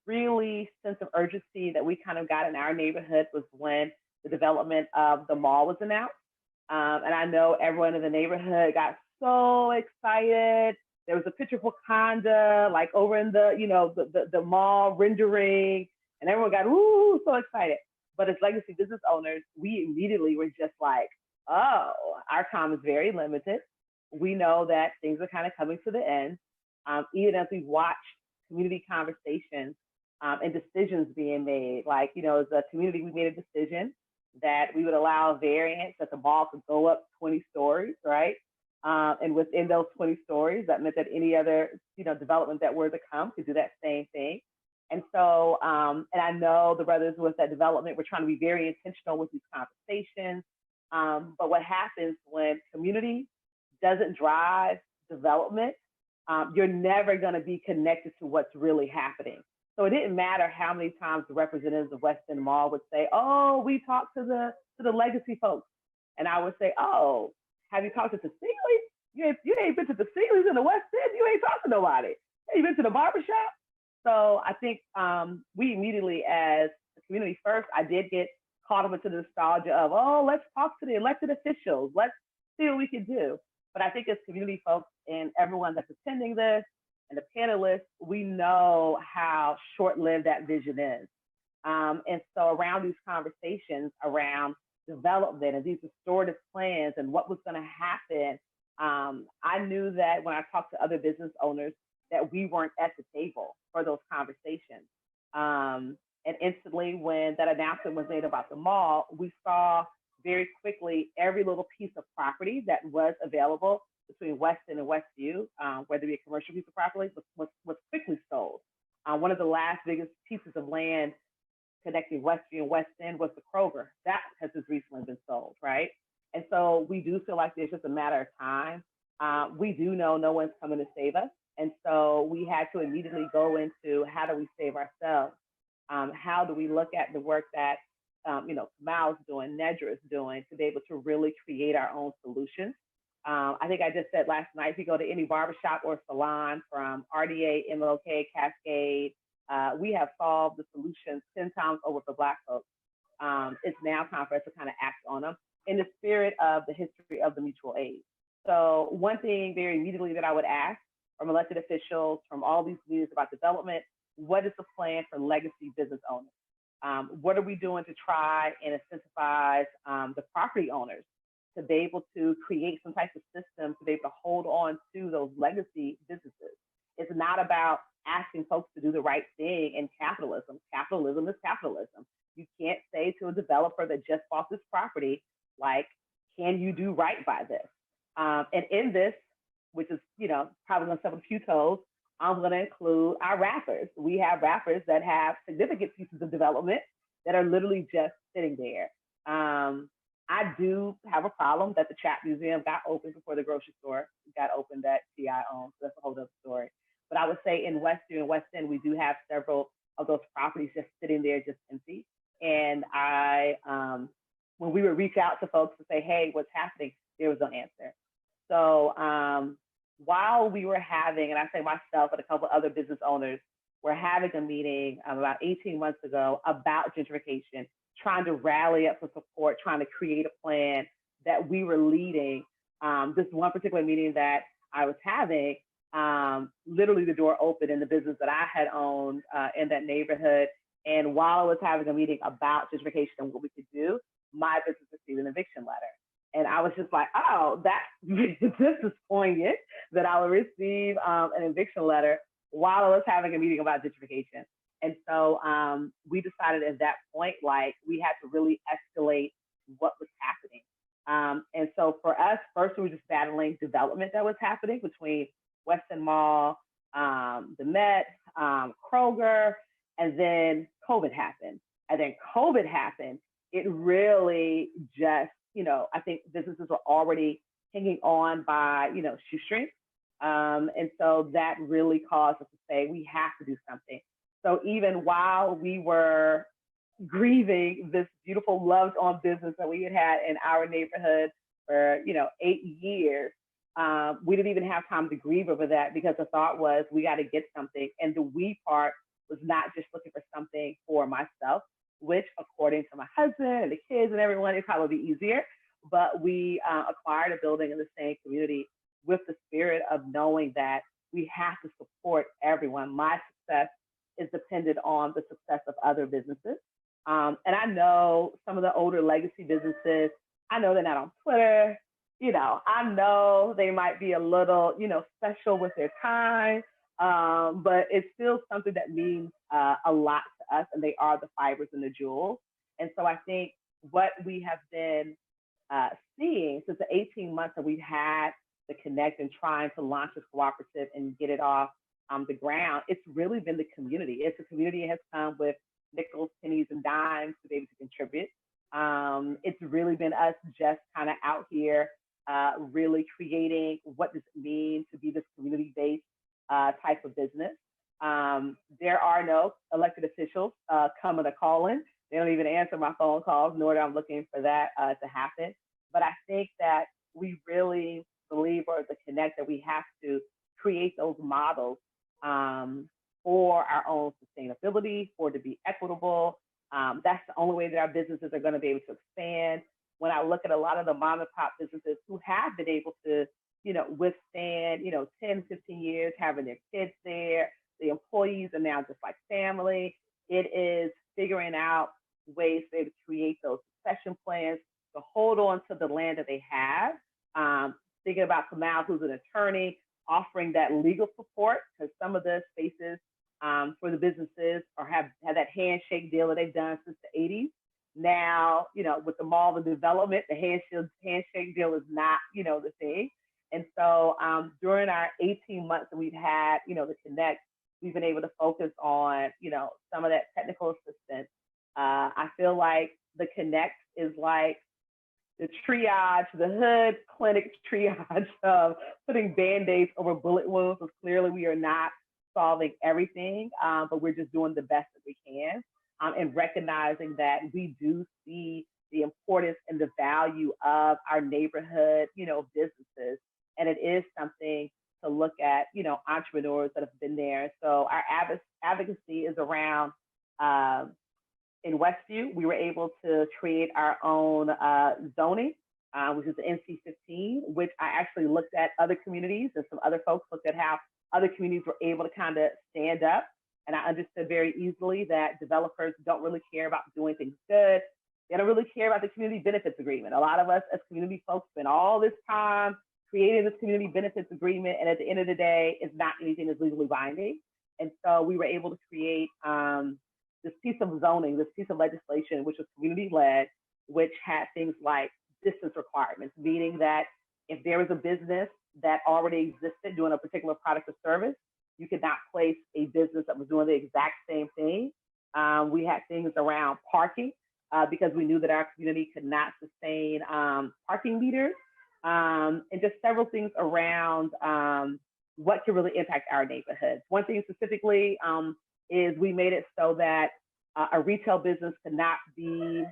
really sense of urgency that we kind of got in our neighborhood was when the development of the mall was announced. And I know everyone in the neighborhood got so excited. There was a picture of Wakanda, like over in the, the mall rendering, and everyone got, ooh, so excited. But as legacy business owners, we immediately were just like, oh, our time is very limited. We know that things are kind of coming to the end. Even as we watch community conversations and decisions being made, like, as a community, we made a decision that we would allow variance that the mall could go up 20 stories, right? And within those 20 stories, that meant that any other, development that were to come could do that same thing. And so, and I know the brothers with that development, we're trying to be very intentional with these conversations. But what happens when community doesn't drive development, you're never going to be connected to what's really happening. So it didn't matter how many times the representatives of West End Mall would say, oh, we talked to the legacy folks. And I would say, oh, have you talked to the Sealy? You ain't been to the Sealy's in the West End. You ain't talked to nobody. You been to the barbershop? So I think we immediately, as a community first, I did get caught up into the nostalgia of, oh, let's talk to the elected officials. Let's see what we can do. But I think as community folks and everyone that's attending this and the panelists, we know how short-lived that vision is. And so around these conversations around development and these restorative plans and what was going to happen, I knew that when I talked to other business owners that we weren't at the table for those conversations. And instantly when that announcement was made about the mall, we saw very quickly every little piece of property that was available between West End and Westview, whether it be a commercial piece of property, was quickly sold. One of the last biggest pieces of land connecting Westview and West End was the Kroger. That has just recently been sold, right? And so we do feel like there's just a matter of time. We do know no one's coming to save us. And so we had to immediately go into how do we save ourselves? How do we look at the work that Kamau's doing, Nedra is doing, to be able to really create our own solutions. I think I just said last night, if you go to any barbershop or salon from RDA, MLK, Cascade, we have solved the solutions 10 times over for Black folks. It's now time for us to kind of act on them in the spirit of the history of the mutual aid. So one thing very immediately that I would ask from elected officials, from all these leaders about development, what is the plan for legacy business owners? What are we doing to try and incentivize the property owners to be able to create some type of system to be able to hold on to those legacy businesses? It's not about asking folks to do the right thing in capitalism. Capitalism is capitalism. You can't say to a developer that just bought this property, like, can you do right by this? And in this, which is, probably gonna step on a few toes, I'm gonna include our rappers. We have rappers that have significant pieces of development that are literally just sitting there. I do have a problem that the Chat Museum got opened before the grocery store got opened that TI owns. So that's a whole other story. But I would say in Westview and West End, we do have several of those properties just sitting there, just empty. And when we would reach out to folks to say, hey, what's happening? There was no answer. So while we were having, and I say myself and a couple other business owners, were having a meeting about 18 months ago about gentrification, trying to rally up for support, trying to create a plan that we were leading. This one particular meeting that I was having, literally the door opened in the business that I had owned in that neighborhood. And while I was having a meeting about gentrification and what we could do, my business received an eviction letter. And I was just like, oh, this is poignant that I would receive an eviction letter while I was having a meeting about gentrification. And so we decided at that point, like, we had to really escalate what was happening. And so for us, first we were just battling development that was happening between West End Mall, the Met, Kroger, and then COVID happened. And then COVID happened. It really just, I think businesses were already hanging on by, shoestrings. And so that really caused us to say, we have to do something. So even while we were grieving this beautiful loved on business that we had had in our neighborhood for, 8 years, we didn't even have time to grieve over that, because the thought was, we got to get something. And the we part was not just looking for something for myself, which according to my husband and the kids and everyone, it'd probably be easier. But we acquired a building in the same community with the spirit of knowing that we have to support everyone. My success is dependent on the success of other businesses. And I know some of the older legacy businesses, I know they're not on Twitter. I know they might be a little, special with their time, but it's still something that means a lot to us, and they are the fibers and the jewels. And so I think what we have been seeing since the 18 months that we've had the Kenekt and trying to launch this cooperative and get it off the ground, it's really been the community. It's a community that has come with nickels, pennies, and dimes to be able to contribute. It's really been us just kind of out here really creating what does it mean to be this community-based type of business. There are no elected officials coming to call in. They don't even answer my phone calls, nor am I looking for that to happen. But I think that we really believe, or the Kenekt, that we have to create those models for our own sustainability, for it to be equitable. That's the only way that our businesses are going to be able to expand. When I look at a lot of the mom and pop businesses who have been able to, withstand, 10, 15 years, having their kids there, the employees are now just like family. It is figuring out ways to create those succession plans, to hold on to the land that they have. Thinking about Kamau, who's an attorney, offering that legal support, because some of the spaces for the businesses or have that handshake deal that they've done since the 80s. Now, with the mall, the development, the handshake deal is not, the thing. And so during our 18 months that we've had, the Kenekt, we've been able to focus on, some of that technical assistance. I feel like the Kenekt is like the triage, the hood clinic triage of putting Band-Aids over bullet wounds, because clearly we are not solving everything, but we're just doing the best that we can, and recognizing that we do see the importance and the value of our neighborhood, businesses. And it is something to look at, entrepreneurs that have been there. So our advocacy is around, in Westview, we were able to create our own zoning, which is the NC-15, which I actually looked at other communities, and some other folks looked at how other communities were able to kind of stand up. And I understood very easily that developers don't really care about doing things good. They don't really care about the community benefits agreement. A lot of us as community folks spend all this time creating this community benefits agreement, and at the end of the day, it's not anything that's legally binding. And so we were able to create this piece of zoning, this piece of legislation, which was community-led, which had things like distance requirements, meaning that if there was a business that already existed doing a particular product or service, you could not place a business that was doing the exact same thing. We had things around parking, because we knew that our community could not sustain parking meters, and just several things around what could really impact our neighborhoods. One thing specifically is we made it so that a retail business could not be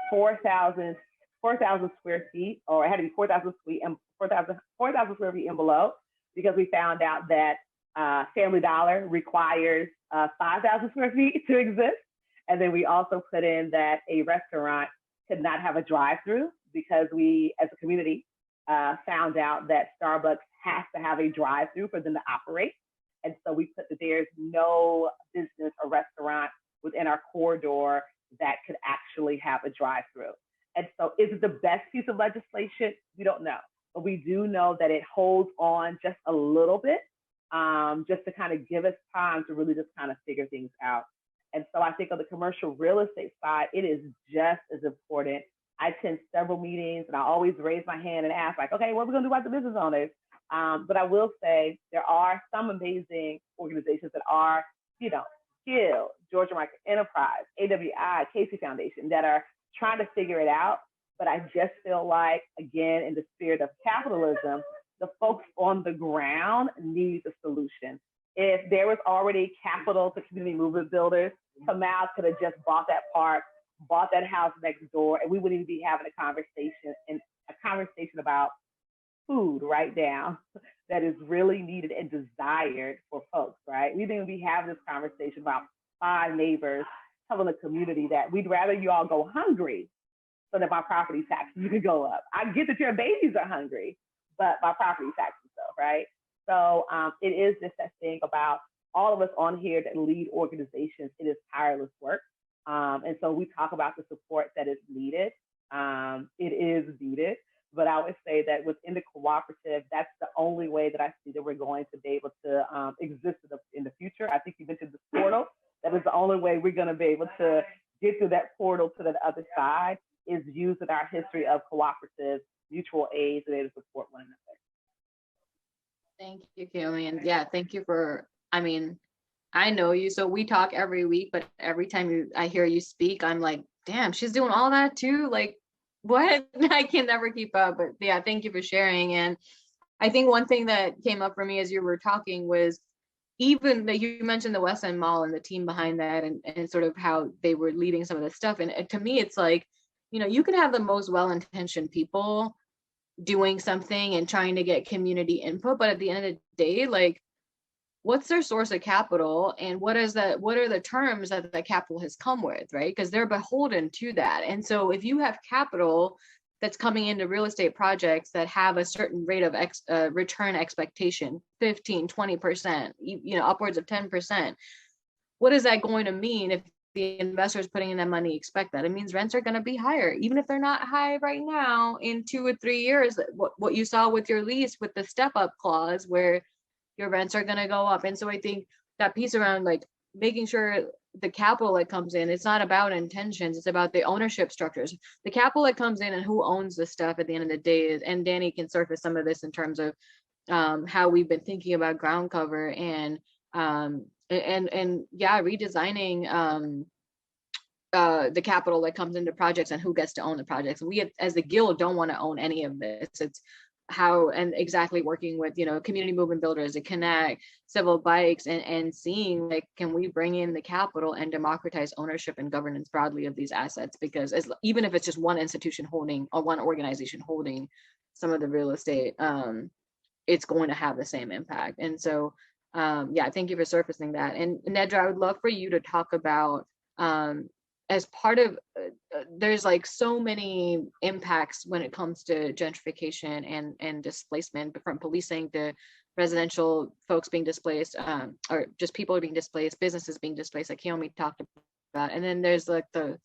4,000 square feet, or it had to be 4,000 square feet and below, because we found out that Family Dollar requires 5,000 square feet to exist. And then we also put in that a restaurant could not have a drive-through, because we, as a community, found out that Starbucks has to have a drive-through for them to operate. And so we put that there's no business or restaurant within our corridor that could actually have a drive-through. And so is it the best piece of legislation? We don't know. But we do know that it holds on just a little bit, just to kind of give us time to really just kind of figure things out. And so I think on the commercial real estate side, it is just as important. I attend several meetings, and I always raise my hand and ask, like, okay, what are we going to do about the business owners? But I will say there are some amazing organizations that are, Skill, Georgia Market Enterprise, AWI, Casey Foundation, that are trying to figure it out. But I just feel like, again, in the spirit of capitalism, the folks on the ground need the solution. If there was already capital to community movement builders, Kamau could have just bought that park, bought that house next door, and we wouldn't even be having a conversation about food right now that is really needed and desired for folks, right? We didn't be having this conversation about 5 neighbors telling the community that we'd rather you all go hungry so that my property taxes can go up. I get that your babies are hungry, but my property taxes though, right? So it is just that thing about all of us on here that lead organizations. It is tireless work. And so we talk about the support that is needed. It is needed, but I would say that within the cooperative, that's the only way that I see that we're going to be able to exist in the future. I think you mentioned this portal. That is the only way we're going to be able to get through that portal to the other side, is using our history of cooperative mutual aid to be able to support one another. Thank you, Kiyomi. And yeah, thank you for, I mean, I know you, so we talk every week, but every time I hear you speak, I'm like, damn, she's doing all that too? Like, what? I can never keep up. But yeah, thank you for sharing. And I think one thing that came up for me as you were talking was, even that you mentioned the West End Mall and the team behind that, and sort of how they were leading some of this stuff. And to me, it's like, you know, you can have the most well-intentioned people doing something and trying to get community input, but at the end of the day, like, what's their source of capital, and what are the terms that the capital has come with, right? Because they're beholden to that. And so if you have capital that's coming into real estate projects that have a certain rate of return expectation, 15, 20%, you know, upwards of 10%, what is that going to mean if the investors putting in that money expect that? It means rents are going to be higher, even if they're not high right now. In 2 or 3 years, what you saw with your lease with the step up clause, where your rents are going to go up. And so I think that piece around like making sure the capital that comes in, it's not about intentions, it's about the ownership structures. The capital that comes in and who owns the stuff at the end of the day is, and Danny can surface some of this in terms of how we've been thinking about ground cover and yeah, redesigning the capital that comes into projects and who gets to own the projects. And we as the guild don't want to own any of this. It's how and exactly working with, you know, community movement builders, the Kenekt, Civil Bikes, and seeing like, can we bring in the capital and democratize ownership and governance broadly of these assets? Because even if it's just one institution holding, or one organization holding some of the real estate, it's going to have the same impact. And so yeah, thank you for surfacing that. And Nedra, I would love for you to talk about as part of there's like so many impacts when it comes to gentrification and displacement, from policing to residential folks being displaced, or just people being displaced, businesses being displaced, like Kiyomi talked about. And then there's like the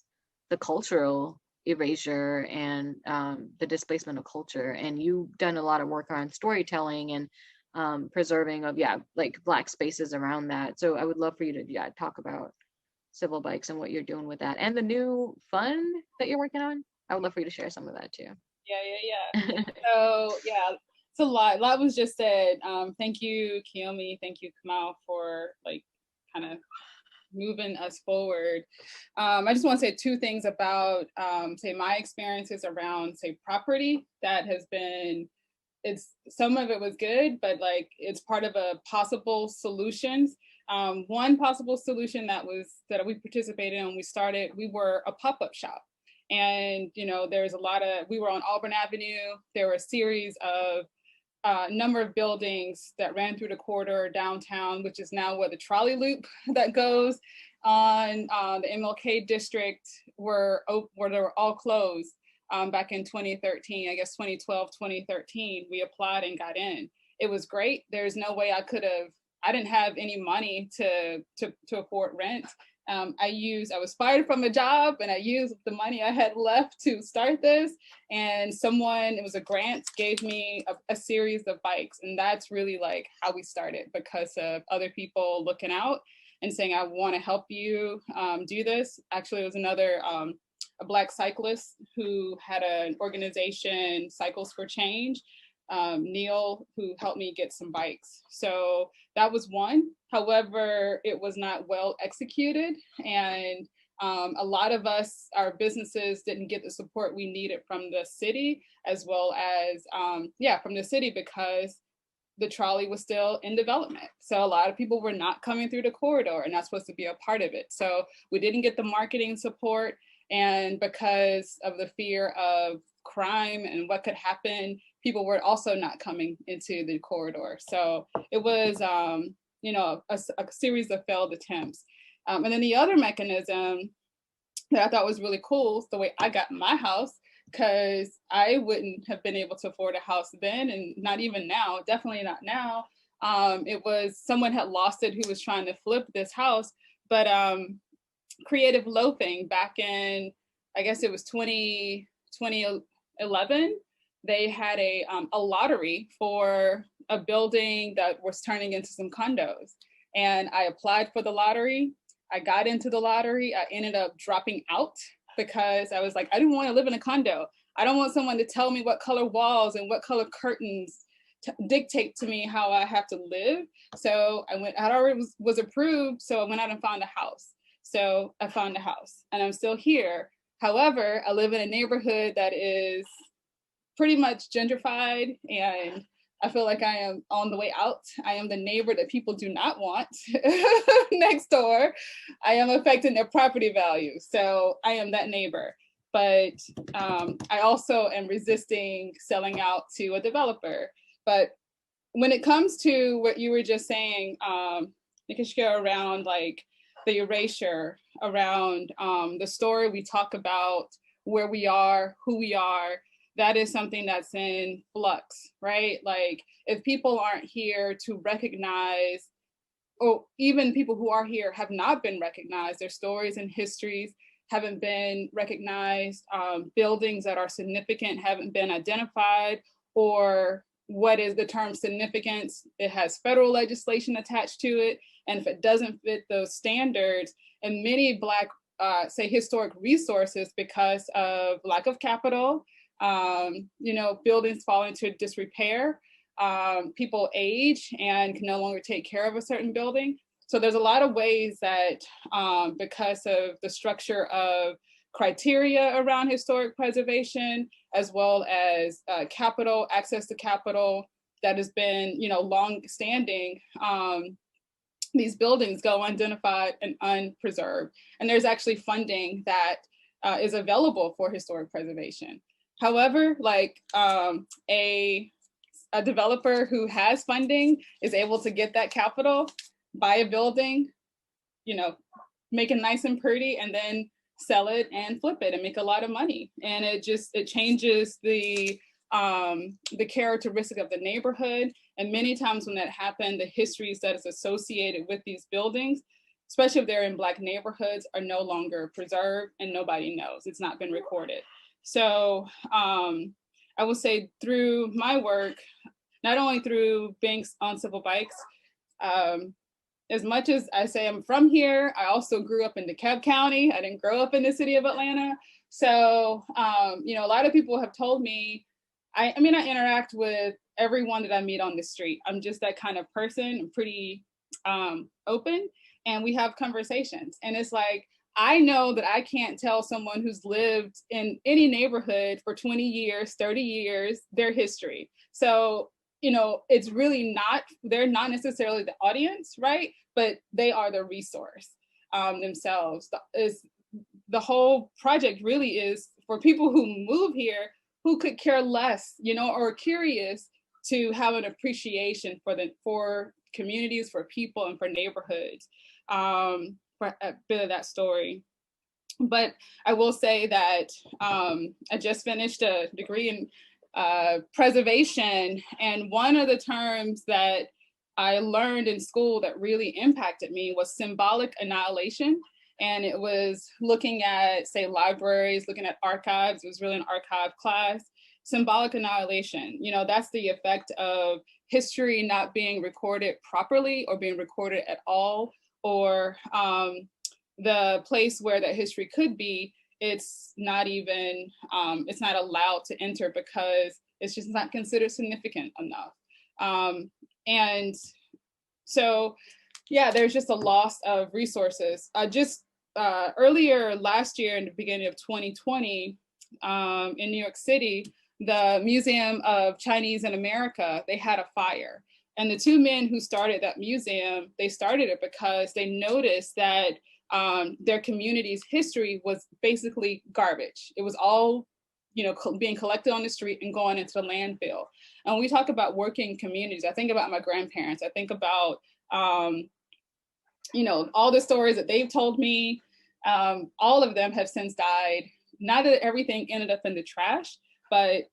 cultural erasure and the displacement of culture. And you've done a lot of work on storytelling and preserving of, yeah, like Black spaces around that. So I would love for you to talk about Civil Bikes and what you're doing with that, and the new fund that you're working on. I would love for you to share some of that too. Yeah. So yeah, it's a lot was just said. Thank you, Kiyomi. Thank you, Kamau, for like kind of moving us forward. I just want to say 2 things about say my experiences around say property that has been, it's some of it was good, but like it's part of a possible solutions. One possible solution that we participated in when we started, we were a pop-up shop. And, you know, there's we were on Auburn Avenue. There were a series of number of buildings that ran through the corridor downtown, which is now where the trolley loop that goes on the MLK district where they were all closed back in 2013, I guess 2012, 2013, we applied and got in. It was great. There's no way I didn't have any money to afford rent. I was fired from a job and I used the money I had left to start this. And it was a grant, gave me a series of bikes. And that's really like how we started, because of other people looking out and saying, I want to help you do this. Actually, it was another, a Black cyclist who had an organization, Cycles for Change, Neil, who helped me get some bikes. So that was one. However, it was not well executed. And A lot of us, our businesses didn't get the support we needed from the city, as well as, from the city, because the trolley was still in development. So a lot of people were not coming through the corridor and not supposed to be a part of it. So we didn't get the marketing support. And because of the fear of crime and what could happen, people were also not coming into the corridor. So it was, a series of failed attempts. And then the other mechanism that I thought was really cool is the way I got my house, because I wouldn't have been able to afford a house then, and not even now, definitely not now. It was someone had lost it who was trying to flip this house, but creative loafing back in, I guess it was 2011, they had a lottery for a building that was turning into some condos. And I applied for the lottery. I got into the lottery. I ended up dropping out because I was like, I didn't want to live in a condo. I don't want someone to tell me what color walls and what color curtains dictate to me how I have to live. So I already was approved. So I went out and found a house. So I found a house and I'm still here. However, I live in a neighborhood that is pretty much gentrified, and I feel like I am on the way out. I am the neighbor that people do not want next door. I am affecting their property value. So I am that neighbor. But I also am resisting selling out to a developer. But when it comes to what you were just saying, Nikishka, around like the erasure, around the story we talk about, where we are, who we are, that is something that's in flux, right? Like if people aren't here to recognize, or even people who are here have not been recognized, their stories and histories haven't been recognized, buildings that are significant haven't been identified, or what is the term significance? It has federal legislation attached to it. And if it doesn't fit those standards, and many Black, say historic resources, because of lack of capital, buildings fall into disrepair, people age and can no longer take care of a certain building. So there's a lot of ways that because of the structure of criteria around historic preservation, as well as capital, access to capital that has been, long standing, these buildings go unidentified and unpreserved. And there's actually funding that is available for historic preservation. However, like a developer who has funding is able to get that capital, buy a building, make it nice and pretty, and then sell it and flip it and make a lot of money. And it changes the characteristic of the neighborhood. And many times when that happened, the histories that is associated with these buildings, especially if they're in Black neighborhoods, are no longer preserved and nobody knows. It's not been recorded. So I will say through my work, not only through being on Civil Bikes, as much as I say I'm from here, I also grew up in DeKalb County. I didn't grow up in the city of Atlanta. So, a lot of people have told me, I interact with everyone that I meet on the street. I'm just that kind of person. I'm pretty open, and we have conversations. And it's like, I know that I can't tell someone who's lived in any neighborhood for 20 years, 30 years, their history. So, it's really not, they're not necessarily the audience, right? But they are the resource themselves. The whole project really is for people who move here, who could care less, or curious to have an appreciation for communities, for people, and for neighborhoods. For a bit of that story. But I will say that I just finished a degree in preservation, and one of the terms that I learned in school that really impacted me was symbolic annihilation. And it was looking at, say, libraries, looking at archives. It was really an archive class. Symbolic annihilation, that's the effect of history not being recorded properly or being recorded at all, or the place where that history could be, it's not even, it's not allowed to enter because it's just not considered significant enough. And so, yeah, there's just a loss of resources. Just earlier last year, in the beginning of 2020, in New York City, the Museum of Chinese in America, they had a fire. And the two men who started that museum, they started it because they noticed that their community's history was basically garbage. It was all, being collected on the street and going into the landfill. And when we talk about working communities, I think about my grandparents. I think about, all the stories that they've told me. All of them have since died. Not that everything ended up in the trash, but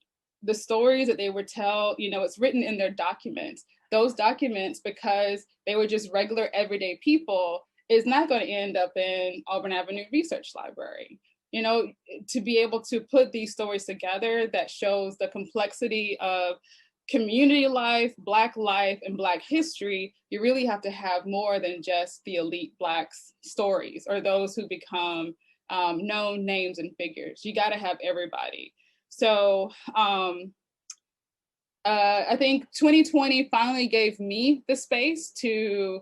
the stories that they would tell, it's written in their documents. Those documents, because they were just regular everyday people, is not going to end up in Auburn Avenue Research Library. To be able to put these stories together that shows the complexity of community life, Black life, and Black history, you really have to have more than just the elite Blacks' stories or those who become known names and figures. You got to have everybody. So I think 2020 finally gave me the space to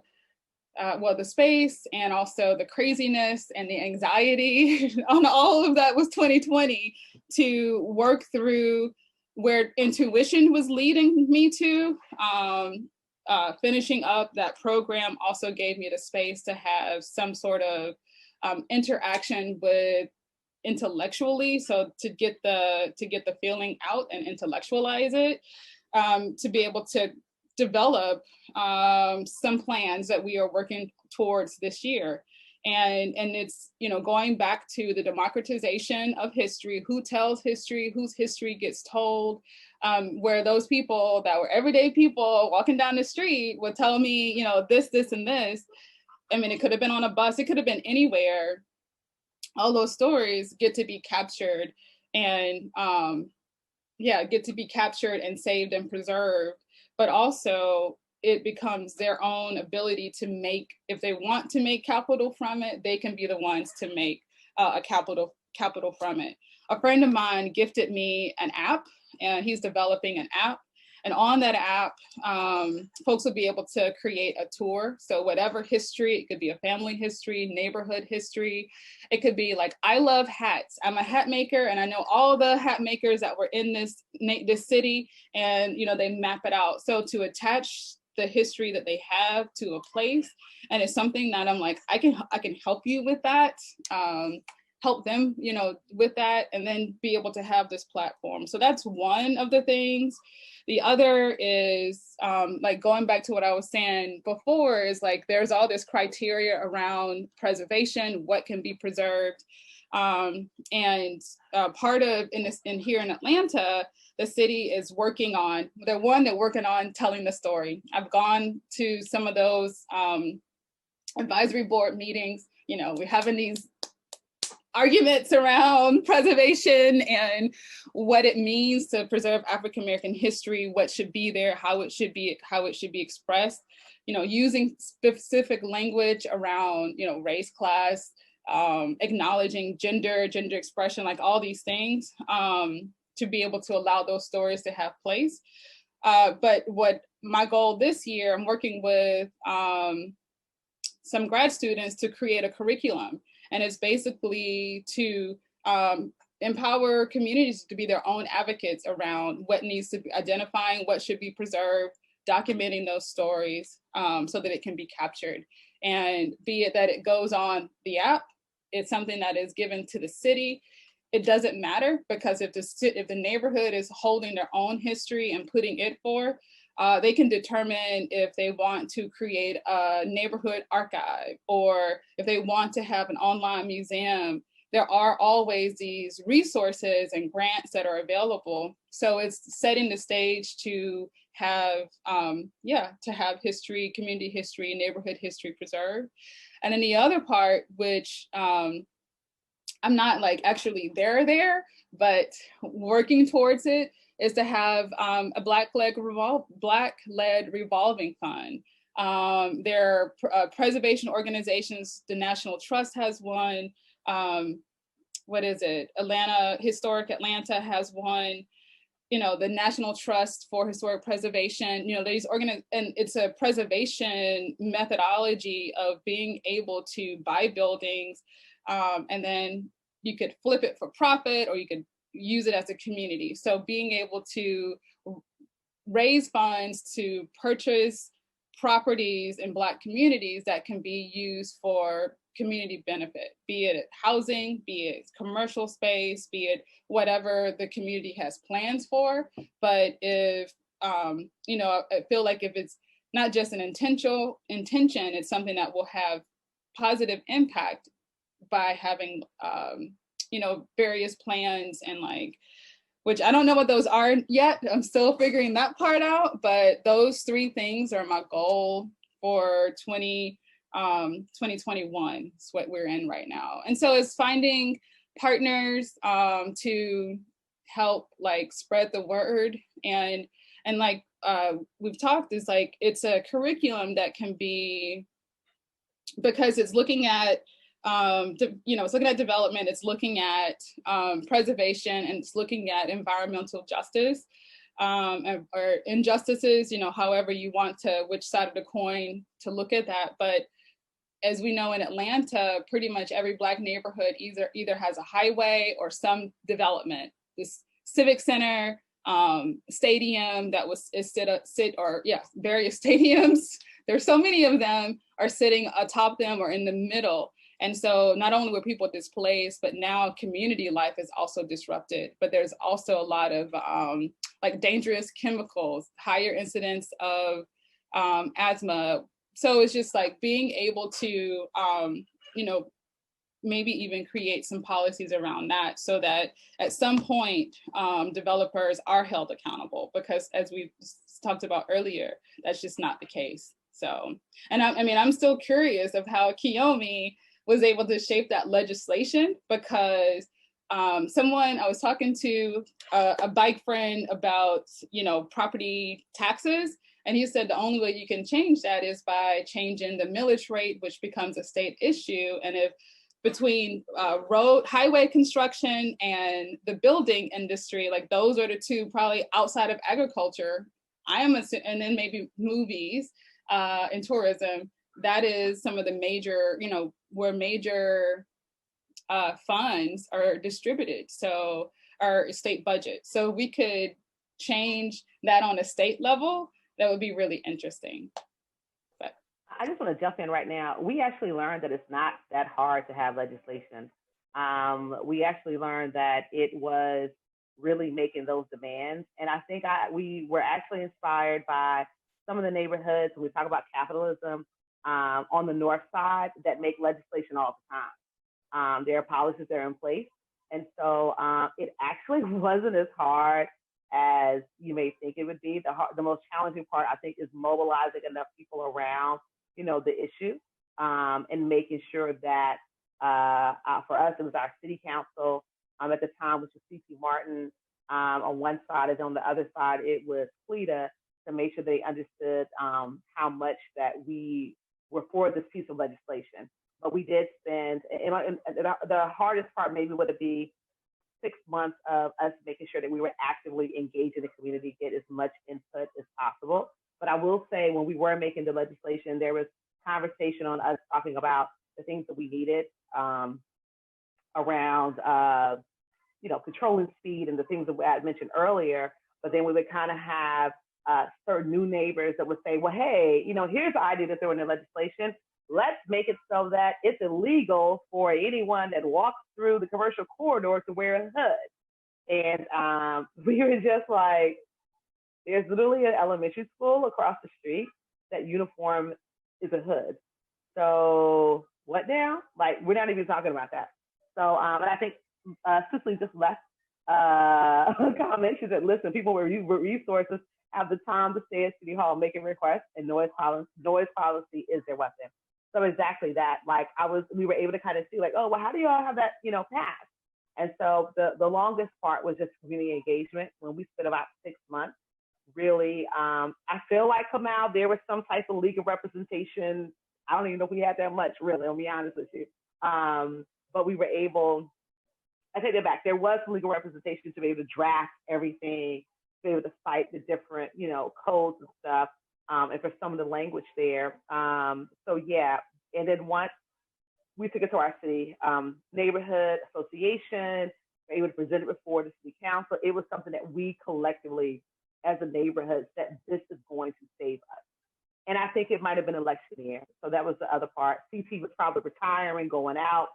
the space and also the craziness and the anxiety on all of that was 2020 to work through where intuition was leading me to. Finishing up that program also gave me the space to have some sort of interaction with intellectually, so to get the feeling out and intellectualize it, to be able to develop some plans that we are working towards this year. And it's, going back to the democratization of history, who tells history, whose history gets told, where those people that were everyday people walking down the street would tell me, this, and this. I mean, it could have been on a bus, it could have been anywhere. All those stories get to be captured and get to be captured and saved and preserved. But also it becomes their own ability to make, if they want to make capital from it, they can be the ones to make a capital from it. A friend of mine gifted me an app, and he's developing an app. And on that app, folks will be able to create a tour. So whatever history, it could be a family history, neighborhood history. It could be like, I love hats. I'm a hat maker, and I know all the hat makers that were in this city, and they map it out. So to attach the history that they have to a place, and it's something that I'm like, I can help you with that. Help them, with that, and then be able to have this platform. So that's one of the things. The other is like going back to what I was saying before, is like there's all this criteria around preservation, what can be preserved. And part of here in Atlanta, the city is working on, they're working on telling the story. I've gone to some of those advisory board meetings. We're having these arguments around preservation and what it means to preserve African American history, what should be there, how it should be expressed, using specific language around, race, class, acknowledging gender expression, like all these things, to be able to allow those stories to have place. But what my goal this year, I'm working with some grad students to create a curriculum. And it's basically to empower communities to be their own advocates around what needs to be identifying, what should be preserved, documenting those stories so that it can be captured. And be it that it goes on the app, it's something that is given to the city. It doesn't matter, because if the neighborhood is holding their own history and putting it forth, they can determine if they want to create a neighborhood archive, or if they want to have an online museum. There are always these resources and grants that are available. So it's setting the stage to have, history, community history, neighborhood history preserved. And then the other part, which I'm not like actually there, but working towards it, is to have a Black-led revolving fund. There are preservation organizations. The National Trust has one. Historic Atlanta has one. the National Trust for Historic Preservation, these and it's a preservation methodology of being able to buy buildings, and then you could flip it for profit, or you could use it as a community. So being able to raise funds to purchase properties in Black communities that can be used for community benefit, be it housing, be it commercial space, be it whatever the community has plans for. But if, I feel like if it's not just an intention, it's something that will have positive impact by having, various plans and which I don't know what those are yet. I'm still figuring that part out, but those 3 things are my goal for 2021. It's what we're in right now. And so it's finding partners to help spread the word, and we've talked, is it's a curriculum that can be, because it's looking at it's looking at development, it's looking at preservation, and it's looking at environmental justice or injustices, however you want to, which side of the coin to look at that. But as we know, in Atlanta, pretty much every Black neighborhood either has a highway or some development. This civic center, stadium that various stadiums. There's so many of them are sitting atop them or in the middle. And so not only were people displaced, but now community life is also disrupted. But there's also a lot of dangerous chemicals, higher incidence of asthma. So it's just being able to, maybe even create some policies around that, so that at some point developers are held accountable, because as we talked about earlier, that's just not the case. So, and I'm still curious of how Kiyomi was able to shape that legislation, because I was talking to a bike friend about, property taxes. And he said the only way you can change that is by changing the millage rate, which becomes a state issue. And if between highway construction and the building industry, those are the 2 probably outside of agriculture, and then maybe movies and tourism, that is some of the major, where major funds are distributed, so our state budget. So we could change that on a state level. That would be really interesting. But I just want to jump in right now. We actually learned that it's not that hard to have legislation. We actually learned that it was really making those demands. And I think we were actually inspired by some of the neighborhoods, when we talk about capitalism, on the north side, that make legislation all the time. There are policies that are in place. And so it actually wasn't as hard as you may think it would be. The most challenging part, I think, is mobilizing enough people around, the issue, and making sure that for us, it was our city council at the time, which was C.T. Martin on one side, and on the other side, it was CLETA, to make sure they understood how much that we were for this piece of legislation. But we did spend, and the hardest part maybe would be 6 months of us making sure that we were actively engaged in the community, get as much input as possible. But I will say, when we were making the legislation, there was conversation on us talking about the things that we needed around, controlling speed and the things that I had mentioned earlier. But then we would kind of have certain new neighbors that would say, well, hey, here's the idea to throw in the legislation. Let's make it so that it's illegal for anyone that walks through the commercial corridor to wear a hood. And we were just like, there's literally an elementary school across the street that uniform is a hood. So what now? We're not even talking about that. So, and I think Cicely just left a comment. She said, listen, people with resources have the time to stay at City Hall making requests, and noise policy is their weapon. So exactly that. We were able to kind of see oh, well, how do y'all have that, pass? And so the longest part was just community engagement, when we spent about 6 months. Really, I feel like, Kamau, there was some type of legal representation. I don't even know if we had that much, really, I'll be honest with you. But we were able, I take that back, there was legal representation to be able to draft everything be able to cite the different, codes and stuff, and for some of the language there. So yeah, and then once we took it to our city neighborhood association, we were able to present it before the city council. It was something that we collectively, as a neighborhood, said this is going to save us. And I think it might have been election year, so that was the other part. CT was probably retiring, going out,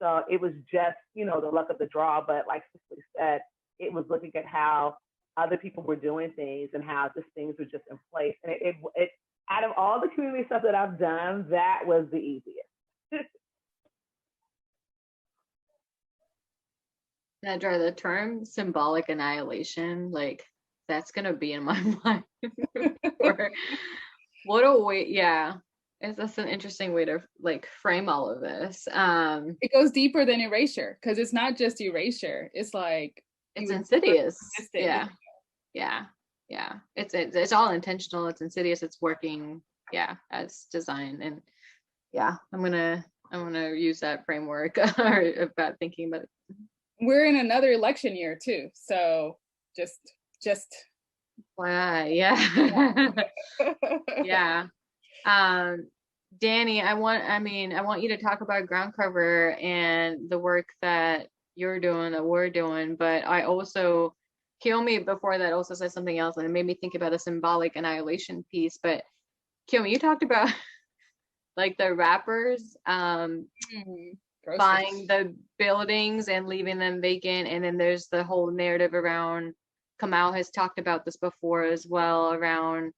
so it was just, the luck of the draw. But like Cicely said, it was looking at how other people were doing things and how just things were just in place. And it out of all the community stuff that I've done, that was the easiest. Nedra, the term symbolic annihilation, like that's gonna be in my mind. What a way, yeah. That's an interesting way to like frame all of this. It goes deeper than erasure, because it's not just erasure. It's like it's insidious. Yeah. It's all intentional. It's insidious. It's working, as designed. And yeah, I'm gonna use that framework about thinking about it. We're in another election year too, so just yeah. Yeah. Danny, I want you to talk about ground cover and the work that you're doing, that we're doing, but I also, Kiyomi before that also said something else and it made me think about the symbolic annihilation piece. But Kiyomi, you talked about like the rappers buying the buildings and leaving them vacant, and then there's the whole narrative around, Kamau has talked about this before as well, around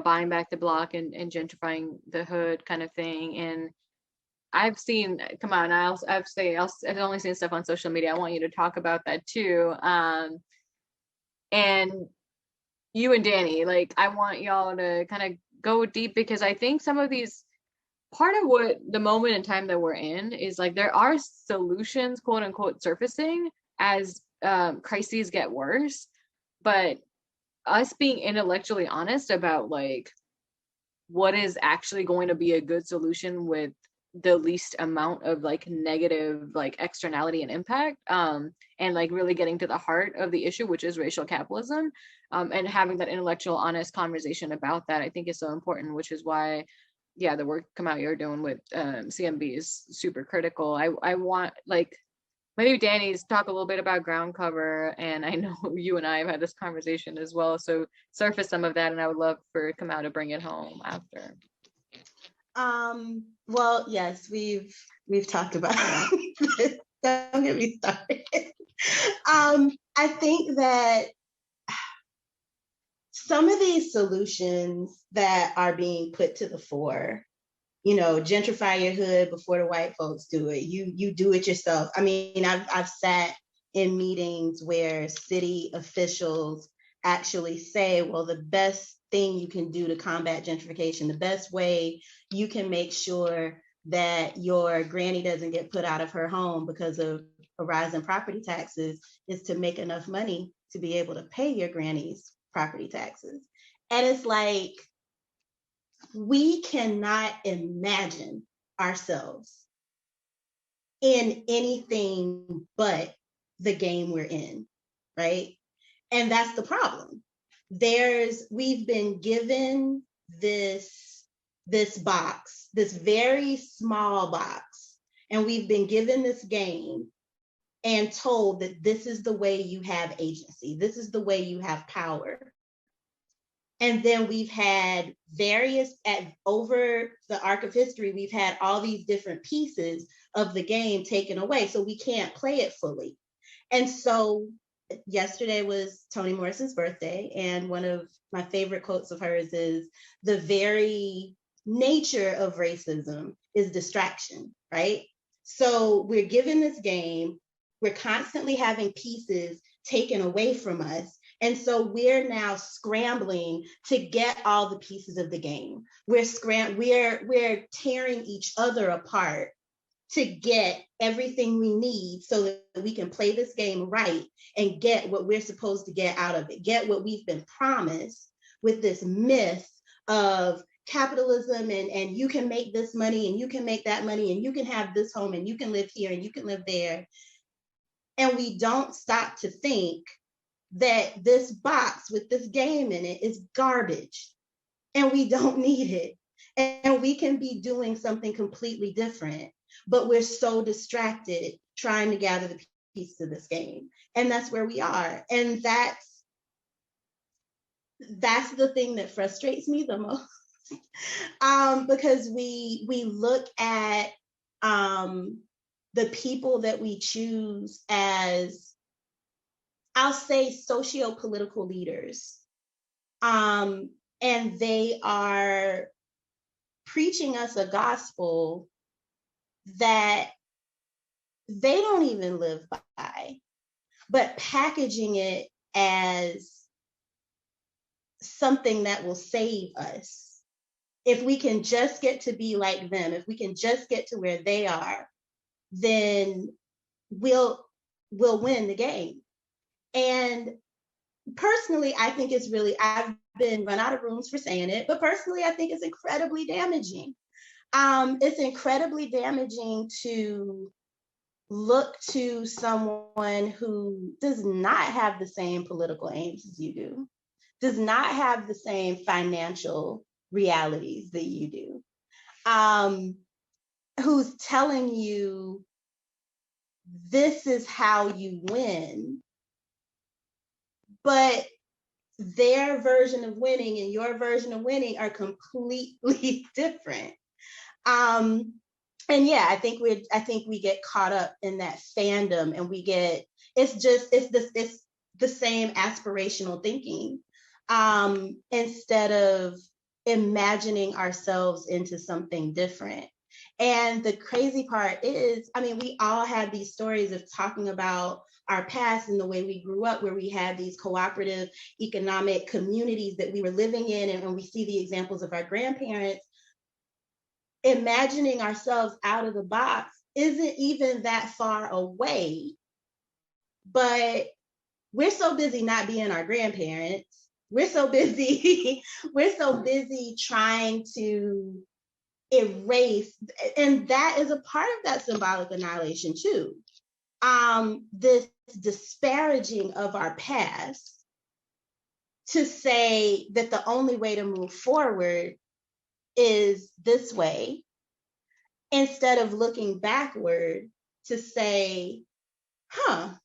buying back the block and gentrifying the hood kind of thing. And I've seen, come on, I've only seen stuff on social media. I want you to talk about that too. And you and Danny, like, I want y'all to kind of go deep, because I think some of these, part of what the moment in time that we're in is like, there are solutions, quote unquote, surfacing as crises get worse, but us being intellectually honest about like what is actually going to be a good solution with the least amount of like negative like externality and impact, and like really getting to the heart of the issue, which is racial capitalism, and having that intellectual honest conversation about that, I think is so important, which is why the work Kamau you're doing with CMB is super critical. I want, like, maybe Danny's talk a little bit about ground cover, and I know you and I have had this conversation as well, so surface some of that, and I would love for Kamau to bring it home after. Well, yes, we've talked about this. Don't get me started. I think that some of these solutions that are being put to the fore, gentrify your hood before the white folks do it. You do it yourself. I mean, I've sat in meetings where city officials actually say, well, the best thing you can do to combat gentrification, the best way you can make sure that your granny doesn't get put out of her home because of a rise in property taxes is to make enough money to be able to pay your granny's property taxes. And it's like, we cannot imagine ourselves in anything but the game we're in, right? And that's the problem. We've been given this box, this very small box, and we've been given this game and told that this is the way you have agency, this is the way you have power. And then we've had over the arc of history, we've had all these different pieces of the game taken away, so we can't play it fully. And so yesterday was Toni Morrison's birthday, and one of my favorite quotes of hers is, the very nature of racism is distraction, right? So we're given this game, we're constantly having pieces taken away from us. And so we're now scrambling to get all the pieces of the game. We're tearing each other apart to get everything we need so that we can play this game right and get what we're supposed to get out of it, get what we've been promised with this myth of capitalism, and you can make this money and you can make that money and you can have this home and you can live here and you can live there. And we don't stop to think, that this box with this game in it is garbage and we don't need it. And we can be doing something completely different, but we're so distracted trying to gather the pieces of this game. And that's where we are. And that's the thing that frustrates me the most. Because we look at the people that we choose as, I'll say, socio-political leaders. And they are preaching us a gospel that they don't even live by, but packaging it as something that will save us. If we can just get to be like them, if we can just get to where they are, then we'll win the game. And personally, I think it's really, I've been run out of rooms for saying it, but personally, I think it's incredibly damaging. It's incredibly damaging to look to someone who does not have the same political aims as you do, does not have the same financial realities that you do, who's telling you this is how you win, but their version of winning and your version of winning are completely different. And yeah, I think we get caught up in that fandom, and it's the same aspirational thinking, instead of imagining ourselves into something different. And the crazy part is, I mean, we all have these stories of talking about our past and the way we grew up, where we had these cooperative economic communities that we were living in, and when we see the examples of our grandparents, imagining ourselves out of the box isn't even that far away. But we're so busy not being our grandparents. We're so busy trying to erase, and that is a part of that symbolic annihilation too. This disparaging of our past to say that the only way to move forward is this way, instead of looking backward to say, that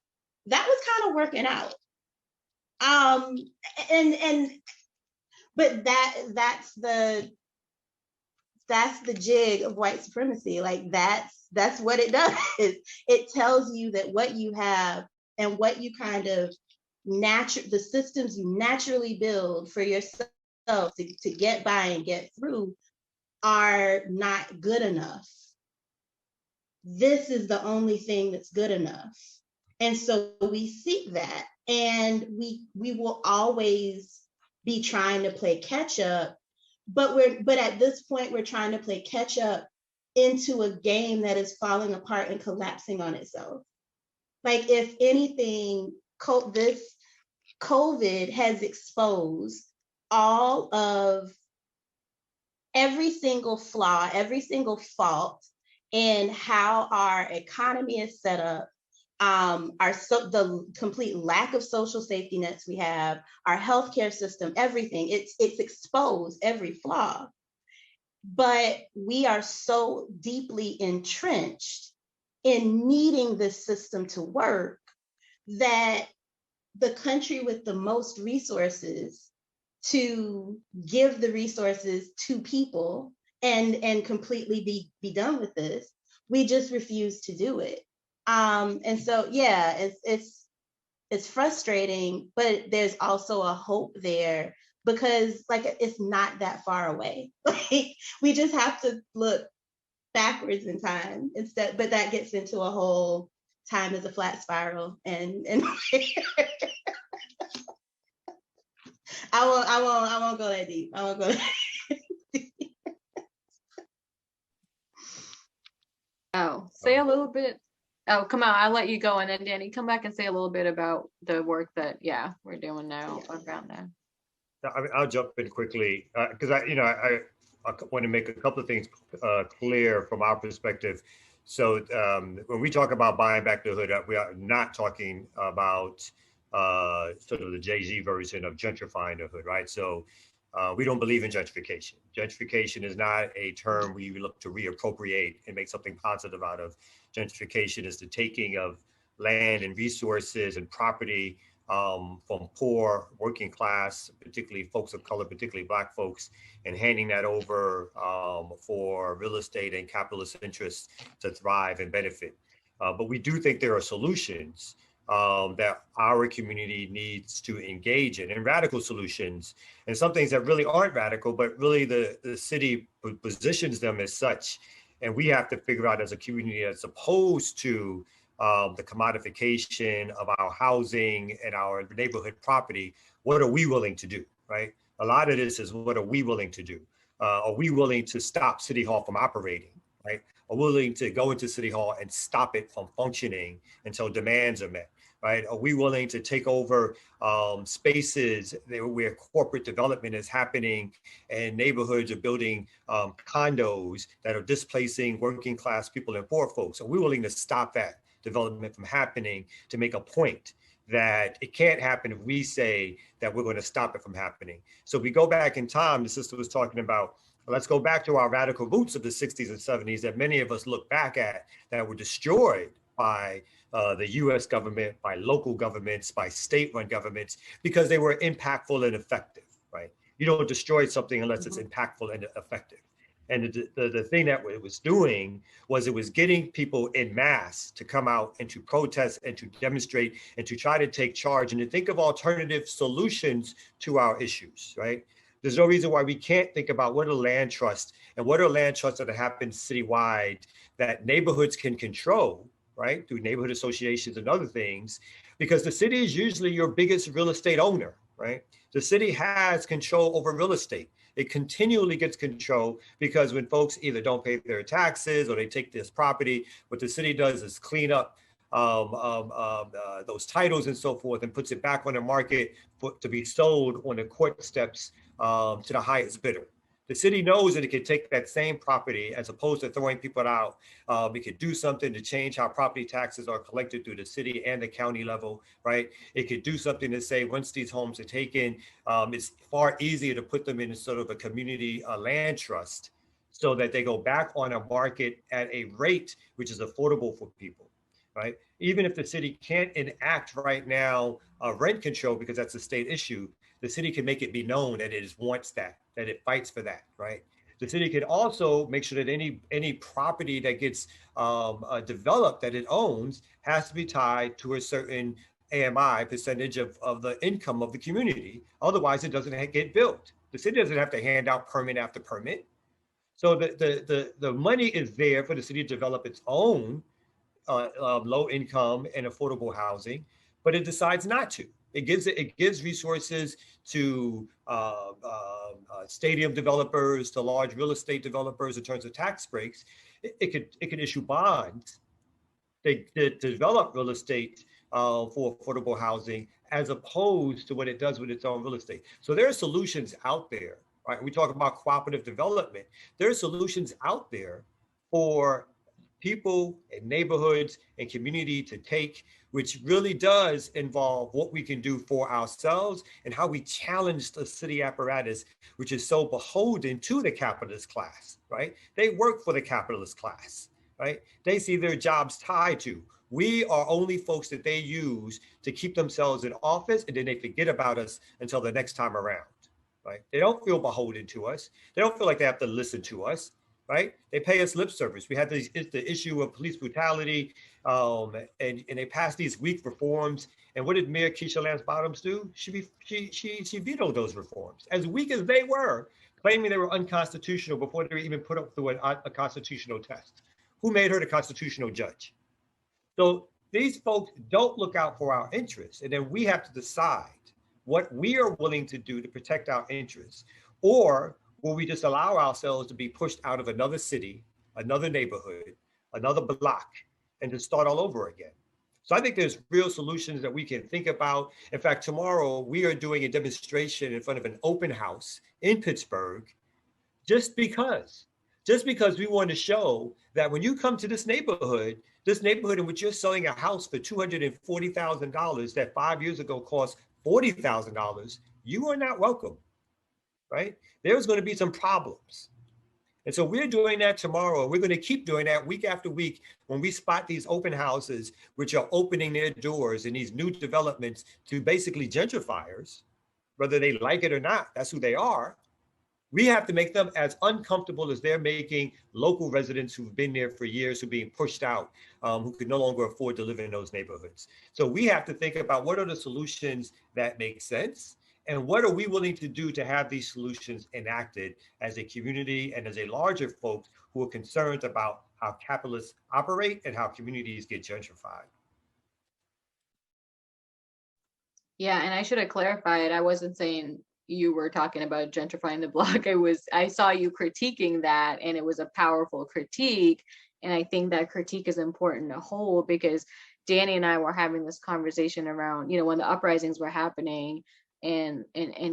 was kind of working out. But that's the jig of white supremacy. Like that's what it does. It tells you that what you have and what you kind of the systems you naturally build for yourself to get by and get through are not good enough. This is the only thing that's good enough. And so we seek that, and we will always be trying to play catch up, but at this point we're trying to play catch up into a game that is falling apart and collapsing on itself. Like, if anything, this COVID has exposed all of every single flaw, every single fault in how our economy is set up, the complete lack of social safety nets we have, our healthcare system, everything. It's exposed every flaw. But we are so deeply entrenched in needing this system to work that the country with the most resources to give the resources to people and completely be done with this, we just refuse to do it. And so, yeah, it's frustrating, but there's also a hope there, because like it's not that far away. Like, we just have to look backwards in time instead, but that gets into a whole time is a flat spiral, and I won't go that deep. I won't go that deep. Oh, say a little bit. Oh, come on, I'll let you go, and then Danny, come back and say a little bit about the work that we're doing now around that. I'll jump in quickly because I want to make a couple of things clear from our perspective. So when we talk about buying back the hood, we are not talking about sort of the Jay-Z version of gentrifying the hood, right? So we don't believe in gentrification. Gentrification is not a term we look to reappropriate and make something positive out of. Gentrification is the taking of land and resources and property from poor, working class, particularly folks of color, particularly Black folks, and handing that over for real estate and capitalist interests to thrive and benefit. But we do think there are solutions that our community needs to engage in, and radical solutions, and some things that really aren't radical, but really the city positions them as such. And we have to figure out as a community, as opposed to the commodification of our housing and our neighborhood property, what are we willing to do, right? A lot of this is, what are we willing to do? Are we willing to stop City Hall from operating, right? Are we willing to go into City Hall and stop it from functioning until demands are met, right? Are we willing to take over spaces where corporate development is happening and neighborhoods are building condos that are displacing working class people and poor folks? Are we willing to stop that development from happening, to make a point that it can't happen if we say that we're going to stop it from happening? So we go back in time, the sister was talking about, let's go back to our radical roots of the 60s and 70s that many of us look back at, that were destroyed by the US government, by local governments, by state-run governments, because they were impactful and effective, right? You don't destroy something unless it's impactful and effective. And the thing that it was doing was it was getting people in mass to come out and to protest and to demonstrate and to try to take charge and to think of alternative solutions to our issues, right? There's no reason why we can't think about what are land trusts and what are land trusts that happen citywide that neighborhoods can control, right? Through neighborhood associations and other things, because the city is usually your biggest real estate owner, right? The city has control over real estate. It continually gets control because when folks either don't pay their taxes or they take this property, what the city does is clean up those titles and so forth and puts it back on the market to be sold on the court steps to the highest bidder. The city knows that it could take that same property, as opposed to throwing people out. It could do something to change how property taxes are collected through the city and the county level, right? It could do something to say, once these homes are taken, it's far easier to put them in sort of a community land trust so that they go back on a market at a rate which is affordable for people, right? Even if the city can't enact right now rent control because that's a state issue, the city can make it be known that it wants that it fights for that, right? The city could also make sure that any property that gets developed that it owns has to be tied to a certain AMI percentage of the income of the community. Otherwise, it doesn't get built. The city doesn't have to hand out permit after permit. So the money is there for the city to develop its own low income and affordable housing, but it decides not to. It gives resources to stadium developers, to large real estate developers in terms of tax breaks. It could issue bonds to develop real estate for affordable housing, as opposed to what it does with its own real estate. So there are solutions out there, right? We talk about cooperative development. There are solutions out there for people and neighborhoods and community to take, which really does involve what we can do for ourselves and how we challenge the city apparatus, which is so beholden to the capitalist class, right? They work for the capitalist class, right? They see their jobs tied to. We are only folks that they use to keep themselves in office, and then they forget about us until the next time around, right? They don't feel beholden to us. They don't feel like they have to listen to us. Right? They pay us lip service. We had the issue of police brutality, and they passed these weak reforms. And what did Mayor Keisha Lance Bottoms do? She vetoed those reforms, as weak as they were, claiming they were unconstitutional before they were even put up through a constitutional test. Who made her the constitutional judge? So these folks don't look out for our interests, and then we have to decide what we are willing to do to protect our interests, or will we just allow ourselves to be pushed out of another city, another neighborhood, another block, and to start all over again? So I think there's real solutions that we can think about. In fact, tomorrow we are doing a demonstration in front of an open house in Pittsburgh, just because just because we want to show that when you come to this neighborhood in which you're selling a house for $240,000 that 5 years ago cost $40,000, you are not welcome, right? There's going to be some problems. And so we're doing that tomorrow. We're going to keep doing that week after week when we spot these open houses, which are opening their doors in these new developments to basically gentrifiers, whether they like it or not, that's who they are. We have to make them as uncomfortable as they're making local residents who've been there for years, who are being pushed out, who could no longer afford to live in those neighborhoods. So we have to think about what are the solutions that make sense, and what are we willing to do to have these solutions enacted as a community and as a larger folks who are concerned about how capitalists operate and how communities get gentrified. Yeah, and I should have clarified, I wasn't saying you were talking about gentrifying the block. I saw you critiquing that, and it was a powerful critique. And I think that critique is important to hold, because Danny and I were having this conversation around, when the uprisings were happening, and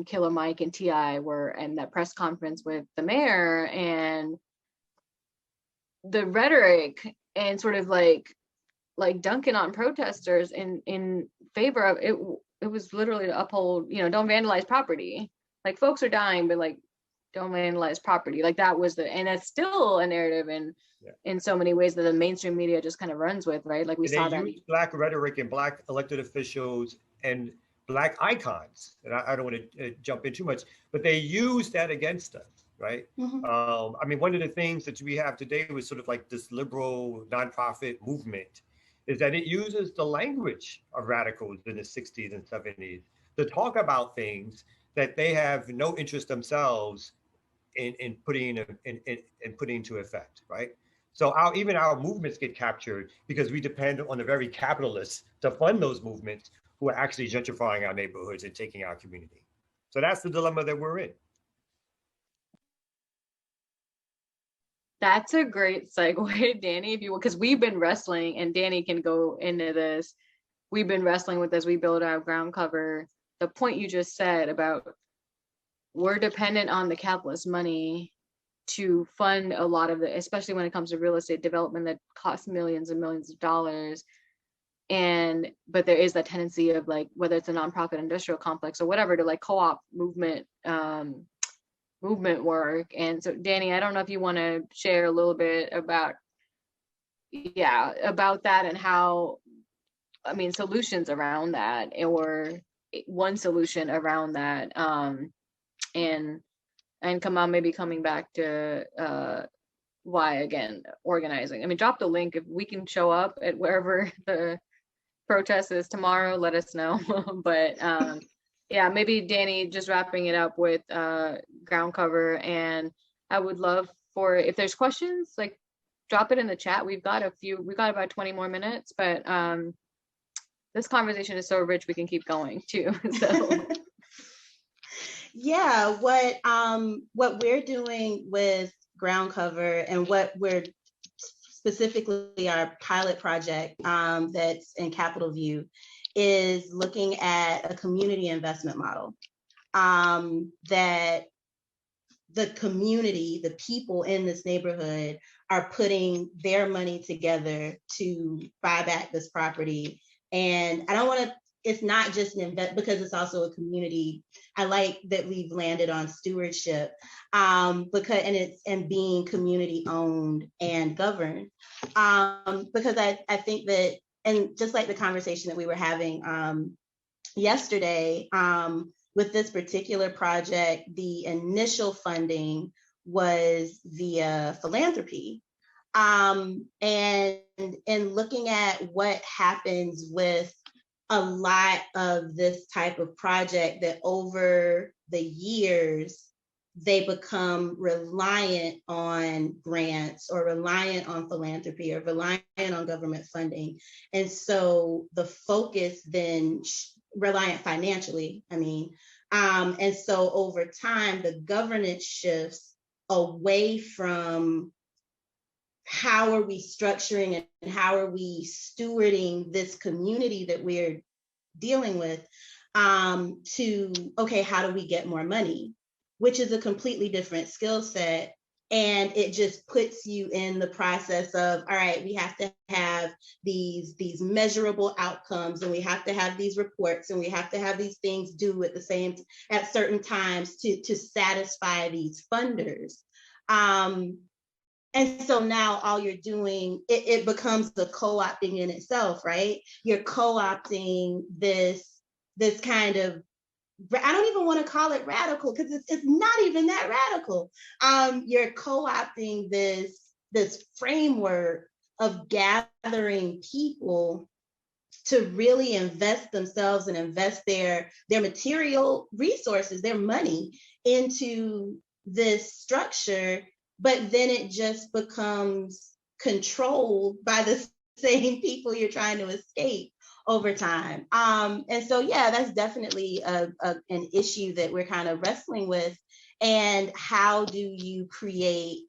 Killer Mike and T.I. were in that press conference with the mayor, and the rhetoric and sort of like dunking on protesters in favor of it. It was literally to uphold, don't vandalize property. Like, folks are dying, but like, don't vandalize property. Like, that was and it's still a narrative in so many ways that the mainstream media just kind of runs with, right? Like, we saw that. They use Black rhetoric and Black elected officials and Black icons. And I don't want to jump in too much, but they use that against us, right? Mm-hmm. I mean, one of the things that we have today was sort of like this liberal nonprofit movement, is that it uses the language of radicals in the 60s and 70s to talk about things that they have no interest themselves in putting into effect, right? So even our movements get captured because we depend on the very capitalists to fund those movements who are actually gentrifying our neighborhoods and taking our community. So that's the dilemma that we're in. That's a great segue, Danny, if you will, because we've been wrestling, and Danny can go into this. We've been wrestling with, as we build our ground cover, the point you just said about we're dependent on the capitalist money to fund a lot of especially when it comes to real estate development that costs millions and millions of dollars. But there is that tendency of, like, whether it's a nonprofit industrial complex or whatever, to like co-op movement work. And so, Danny, I don't know if you want to share a little bit about that, and how, solutions around that, or one solution around that, and Kamau, maybe coming back to why, again, organizing. Drop the link if we can show up at wherever the protest is tomorrow. Let us know. But yeah, maybe Danny, just wrapping it up with ground cover. And I would love for, if there's questions, like, drop it in the chat. We've got about 20 more minutes, but this conversation is so rich, we can keep going too. So yeah, what we're doing with ground cover, and what we're specifically our pilot project that's in Capitol View, is looking at a community investment model that the community, the people in this neighborhood, are putting their money together to buy back this property. And I don't want to, it's not just an invest, because it's also a community. I like that we've landed on stewardship, and being community owned and governed, because I think that, and just like the conversation that we were having yesterday, with this particular project, the initial funding was via philanthropy. And looking at what happens with a lot of this type of project, that over the years, they become reliant on grants, or reliant on philanthropy, or reliant on government funding. And so the focus then reliant financially, and so over time, the governance shifts away from how are we structuring and how are we stewarding this community that we're dealing with, to, okay, how do we get more money? Which is a completely different skill set And it just puts you in the process of, all right, we have to have these measurable outcomes, and we have to have these reports, and we have to have these things due at certain times to satisfy these funders. And so now all you're doing, it becomes the co-opting in itself, right? You're co-opting this kind of, I don't even want to call it radical, because it's not even that radical. You're co-opting this framework of gathering people to really invest themselves and invest their material resources, their money, into this structure, but then it just becomes controlled by the same people you're trying to escape over time. And so, yeah, that's definitely an issue that we're kind of wrestling with. And how do you create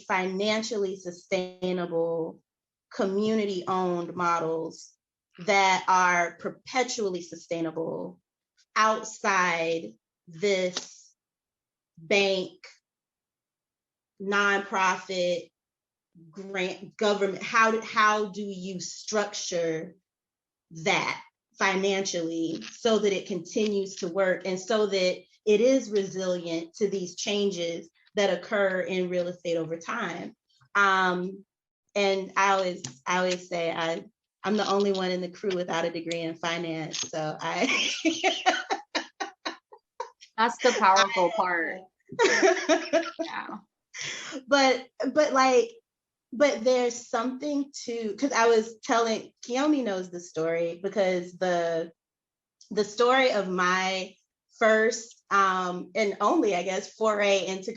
financially sustainable, community-owned models that are perpetually sustainable outside this bank, nonprofit, grant, government? How do you structure that financially so that it continues to work, and so that it is resilient to these changes that occur in real estate over time? And I always say I'm the only one in the crew without a degree in finance, so That's the powerful part. Yeah. But there's something to, because I was telling, Kiyomi knows the story, because the story of my first and only, I guess, foray into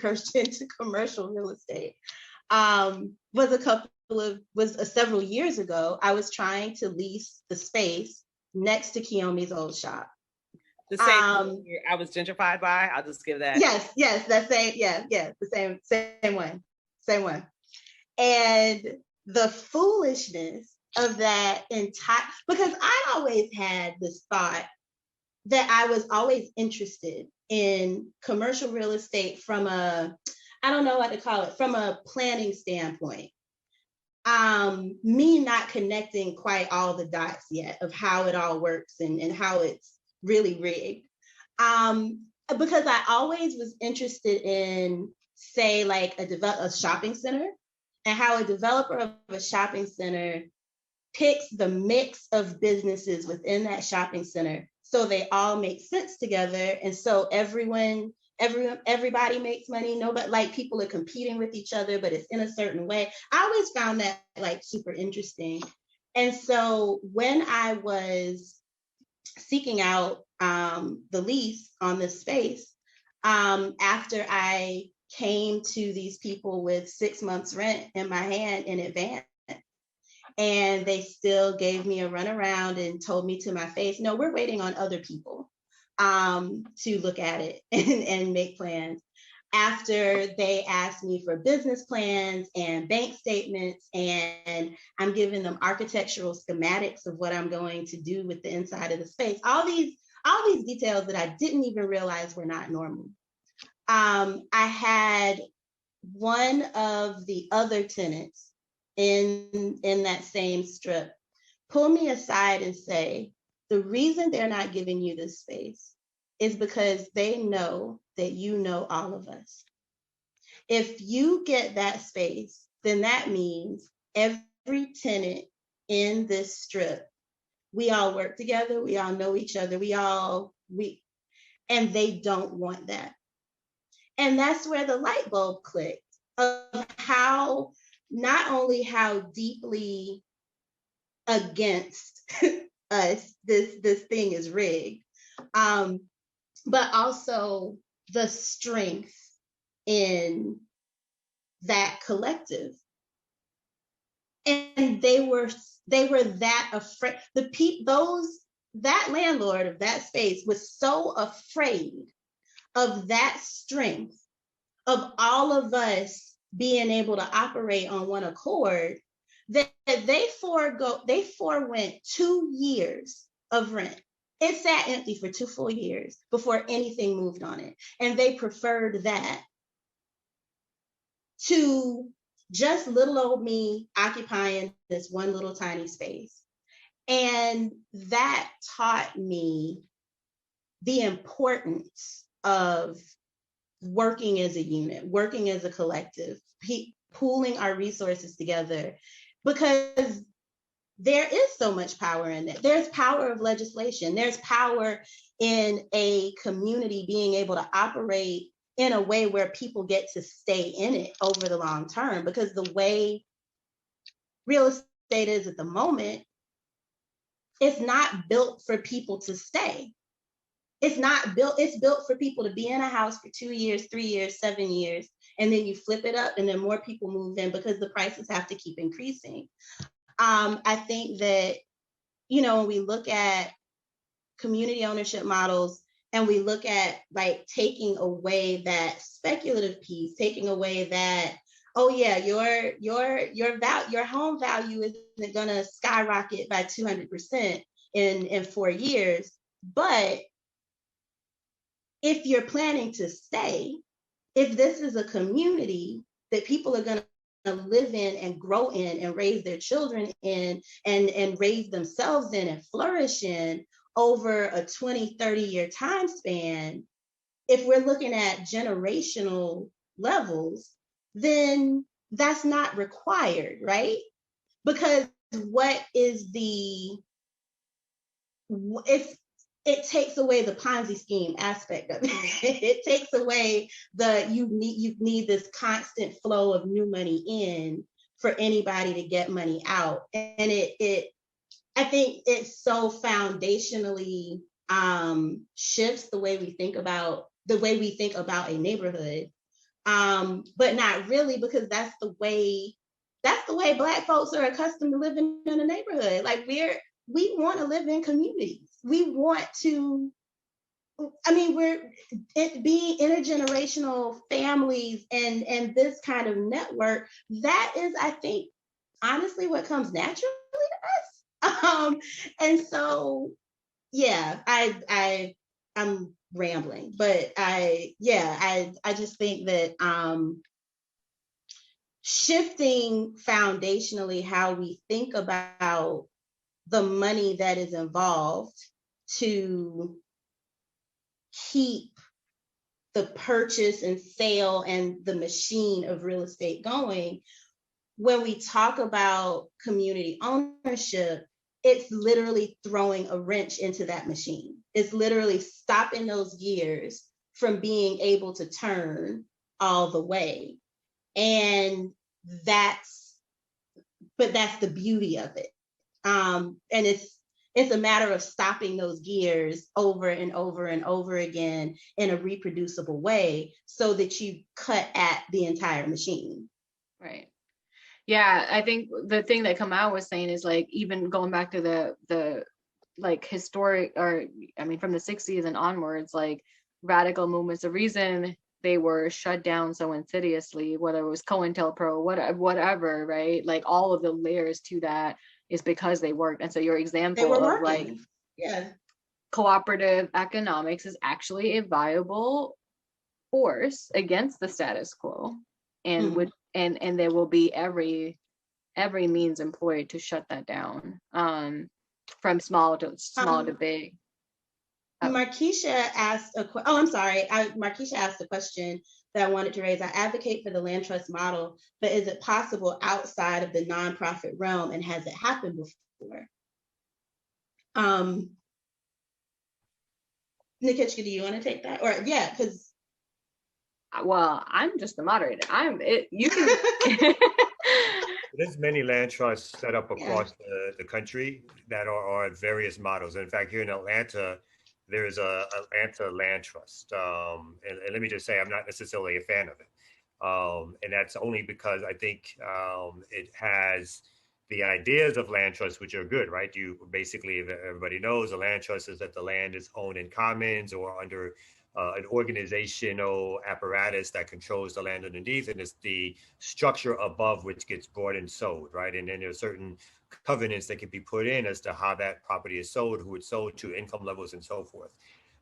commercial real estate was several years ago. I was trying to lease the space next to Kiyomi's old shop. The same I was gentrified by. I'll just give that. Yes, that same, the same one. And the foolishness of that entire, because I always had this thought that I was always interested in commercial real estate from I don't know what to call it, from a planning standpoint. Me not connecting quite all the dots yet of how it all works and how it's really rigged. Because I always was interested in, say, like a shopping center, and how a developer of a shopping center picks the mix of businesses within that shopping center so they all make sense together, and so everybody makes money. Nobody, like, people are competing with each other, but it's in a certain way. I always found that like super interesting. And so when I was seeking out the lease on this space, after I came to these people with 6 months rent in my hand in advance, and they still gave me a runaround and told me to my face, no, we're waiting on other people to look at it and make plans. After they asked me for business plans and bank statements, and I'm giving them architectural schematics of what I'm going to do with the inside of the space, all these details that I didn't even realize were not normal. I had one of the other tenants in that same strip pull me aside and say, the reason they're not giving you this space is because they know that you know all of us. If you get that space, then that means every tenant in this strip, we all work together, we all know each other, and they don't want that. And that's where the light bulb clicked of how, not only how deeply against us this thing is rigged, but also the strength in that collective. And they were that afraid. That landlord of that space was so afraid of that strength of all of us being able to operate on one accord that they forewent 2 years of rent It sat empty for 2 full years before anything moved on it. And they preferred that to just little old me occupying this one little tiny space. And that taught me the importance of working as a unit, working as a collective, pooling our resources together, because there is so much power in it. There's power of legislation. There's power in a community being able to operate in a way where people get to stay in it over the long term, because the way real estate is at the moment, it's not built for people to stay. It's built for people to be in a house for 2 years, 3 years, 7 years, and then you flip it up and then more people move in because the prices have to keep increasing. I think that, when we look at community ownership models and we look at like taking away that speculative piece, taking away that, oh yeah, your home value isn't gonna skyrocket by 200% in 4 years, but if you're planning to stay, if this is a community that people are going to live in and grow in and raise their children in and raise themselves in and flourish in over a 20, 30-year time span, if we're looking at generational levels, then that's not required, right? Because what is it takes away the Ponzi scheme aspect of it. It takes away you need this constant flow of new money in for anybody to get money out. And I think it so foundationally shifts the way we think about a neighborhood. But not really, because that's the way Black folks are accustomed to living in a neighborhood. Like we want to live in communities. We want to, we're being intergenerational families and this kind of network. That is, I think, honestly, what comes naturally to us. And so, yeah, I'm rambling, but I just think that shifting foundationally how we think about the money that is involved to keep the purchase and sale and the machine of real estate going. When we talk about community ownership, it's literally throwing a wrench into that machine. It's literally stopping those gears from being able to turn all the way. And that's the beauty of it. And it's a matter of stopping those gears over and over and over again in a reproducible way so that you cut at the entire machine. Right. Yeah, I think the thing that Kamau was saying is like, even going back to the like historic, or from the 60s and onwards, like radical movements, the reason they were shut down so insidiously, whether it was COINTELPRO, whatever, right? Like all of the layers to that is because they worked. And so your example of like cooperative economics is actually a viable force against the status quo, and and there will be every means employed to shut that down, from small to big. Markeisha asked Markeisha asked a question that I wanted to raise. I advocate for the land trust model, but is it possible outside of the nonprofit realm, and has it happened before? Nikishka, do you want to take that? Or because well, I'm just the moderator. You can. There's many land trusts set up across the country that are various models. In fact, here in Atlanta, there's a Atlanta Land Trust. And let me just say, I'm not necessarily a fan of it. And that's only because I think it has the ideas of land trusts, which are good, right? You basically, everybody knows, a land trust is that the land is owned in commons or under an organizational apparatus that controls the land underneath, and it's the structure above which gets bought and sold, right? And then there's certain covenants that can be put in as to how that property is sold, who it's sold to, income levels, and so forth.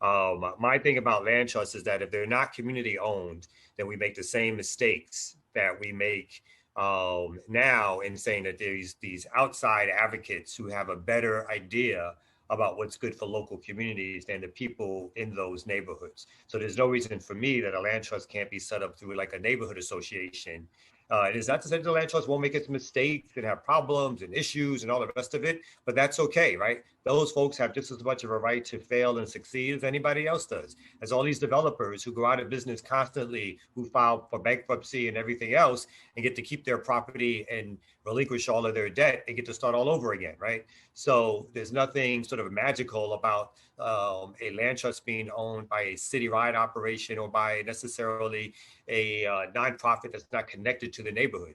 My thing about land trusts is that if they're not community owned, then we make the same mistakes that we make now in saying that there's these outside advocates who have a better idea about what's good for local communities than the people in those neighborhoods. So there's no reason for me that a land trust can't be set up through like a neighborhood association. It is not to say that the land trust won't make its mistakes and have problems and issues and all the rest of it, but that's okay, right? Those folks have just as much of a right to fail and succeed as anybody else does. As all these developers who go out of business constantly, who file for bankruptcy and everything else, and get to keep their property and relinquish all of their debt and get to start all over again, right? So there's nothing sort of magical about a land trust being owned by a citywide operation or by necessarily a nonprofit that's not connected to the neighborhood.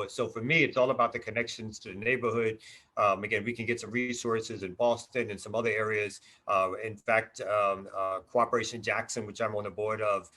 So for me, it's all about the connections to the neighborhood. Again, we can get some resources in Boston and some other areas. In fact, Cooperation Jackson, which I'm on the board of,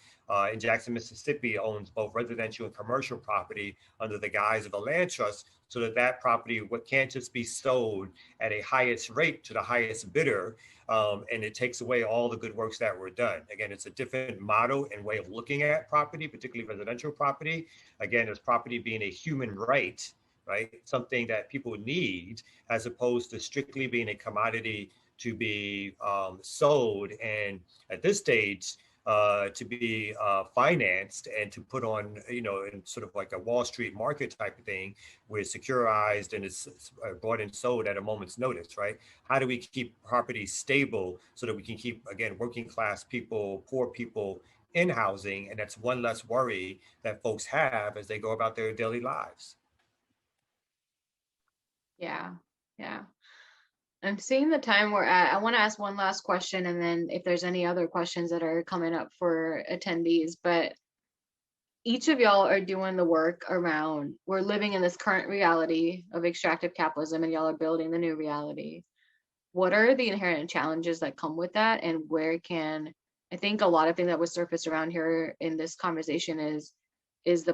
in Jackson, Mississippi, owns both residential and commercial property under the guise of a land trust, so that that property can't just be sold at a highest rate to the highest bidder, and it takes away all the good works that were done. Again, it's a different model and way of looking at property, particularly residential property. Again, as property being a human right, right? Something that people need, as opposed to strictly being a commodity to be sold. And at this stage, to be financed and to put on, in sort of like a Wall Street market type of thing, where it's securitized and it's bought and sold at a moment's notice, right? How do we keep property stable so that we can keep, again, working class people, poor people in housing? And that's one less worry that folks have as they go about their daily lives. Yeah, yeah. I'm seeing the time we're at. I want to ask one last question, and then if there's any other questions that are coming up for attendees, but each of y'all are doing the work around, we're living in this current reality of extractive capitalism, and y'all are building the new reality. What are the inherent challenges that come with that, and where can, I think a lot of things that was surfaced around here in this conversation is the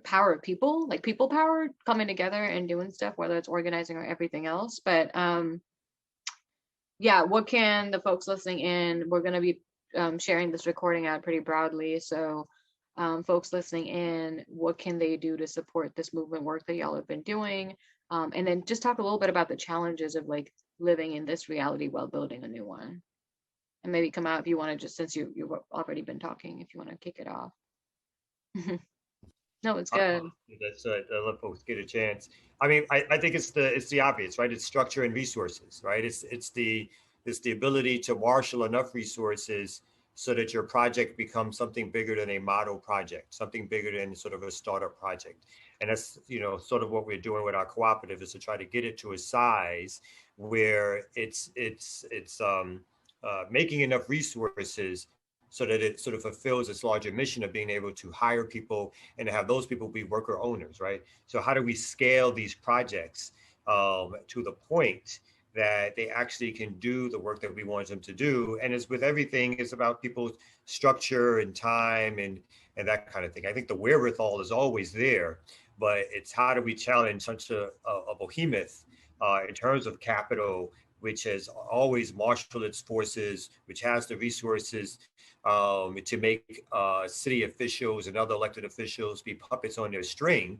power of people, like people power coming together and doing stuff, whether it's organizing or everything else. But yeah, what can the folks listening in, we're going to be sharing this recording out pretty broadly, so folks listening in, what can they do to support this movement work that y'all have been doing, and then just talk a little bit about the challenges of like living in this reality while building a new one. And maybe Kamau, if you want to, just since you've already been talking, if you want to kick it off. No, it's good. That's I let folks get a chance. I mean, I think it's the obvious, right? It's structure and resources, right? It's the ability to marshal enough resources so that your project becomes something bigger than a model project, something bigger than sort of a startup project. And that's, sort of what we're doing with our cooperative, is to try to get it to a size where it's making enough resources so that it sort of fulfills its larger mission of being able to hire people and to have those people be worker owners, right? So how do we scale these projects to the point that they actually can do the work that we want them to do? And as with everything, it's about people's structure and time and that kind of thing. I think the wherewithal is always there, but it's how do we challenge such a behemoth in terms of capital, which has always marshaled its forces, which has the resources to make city officials and other elected officials be puppets on their string,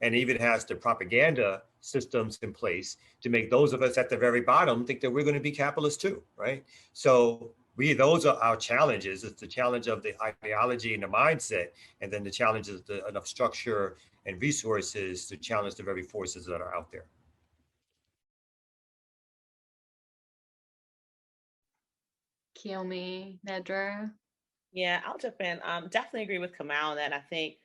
and even has the propaganda systems in place to make those of us at the very bottom think that we're going to be capitalists too, right? So those are our challenges. It's the challenge of the ideology and the mindset, and then the challenge is enough structure and resources to challenge the very forces that are out there. Kiyomi, Nedra. Yeah, I'll jump in. Definitely agree with Kamau on that. I think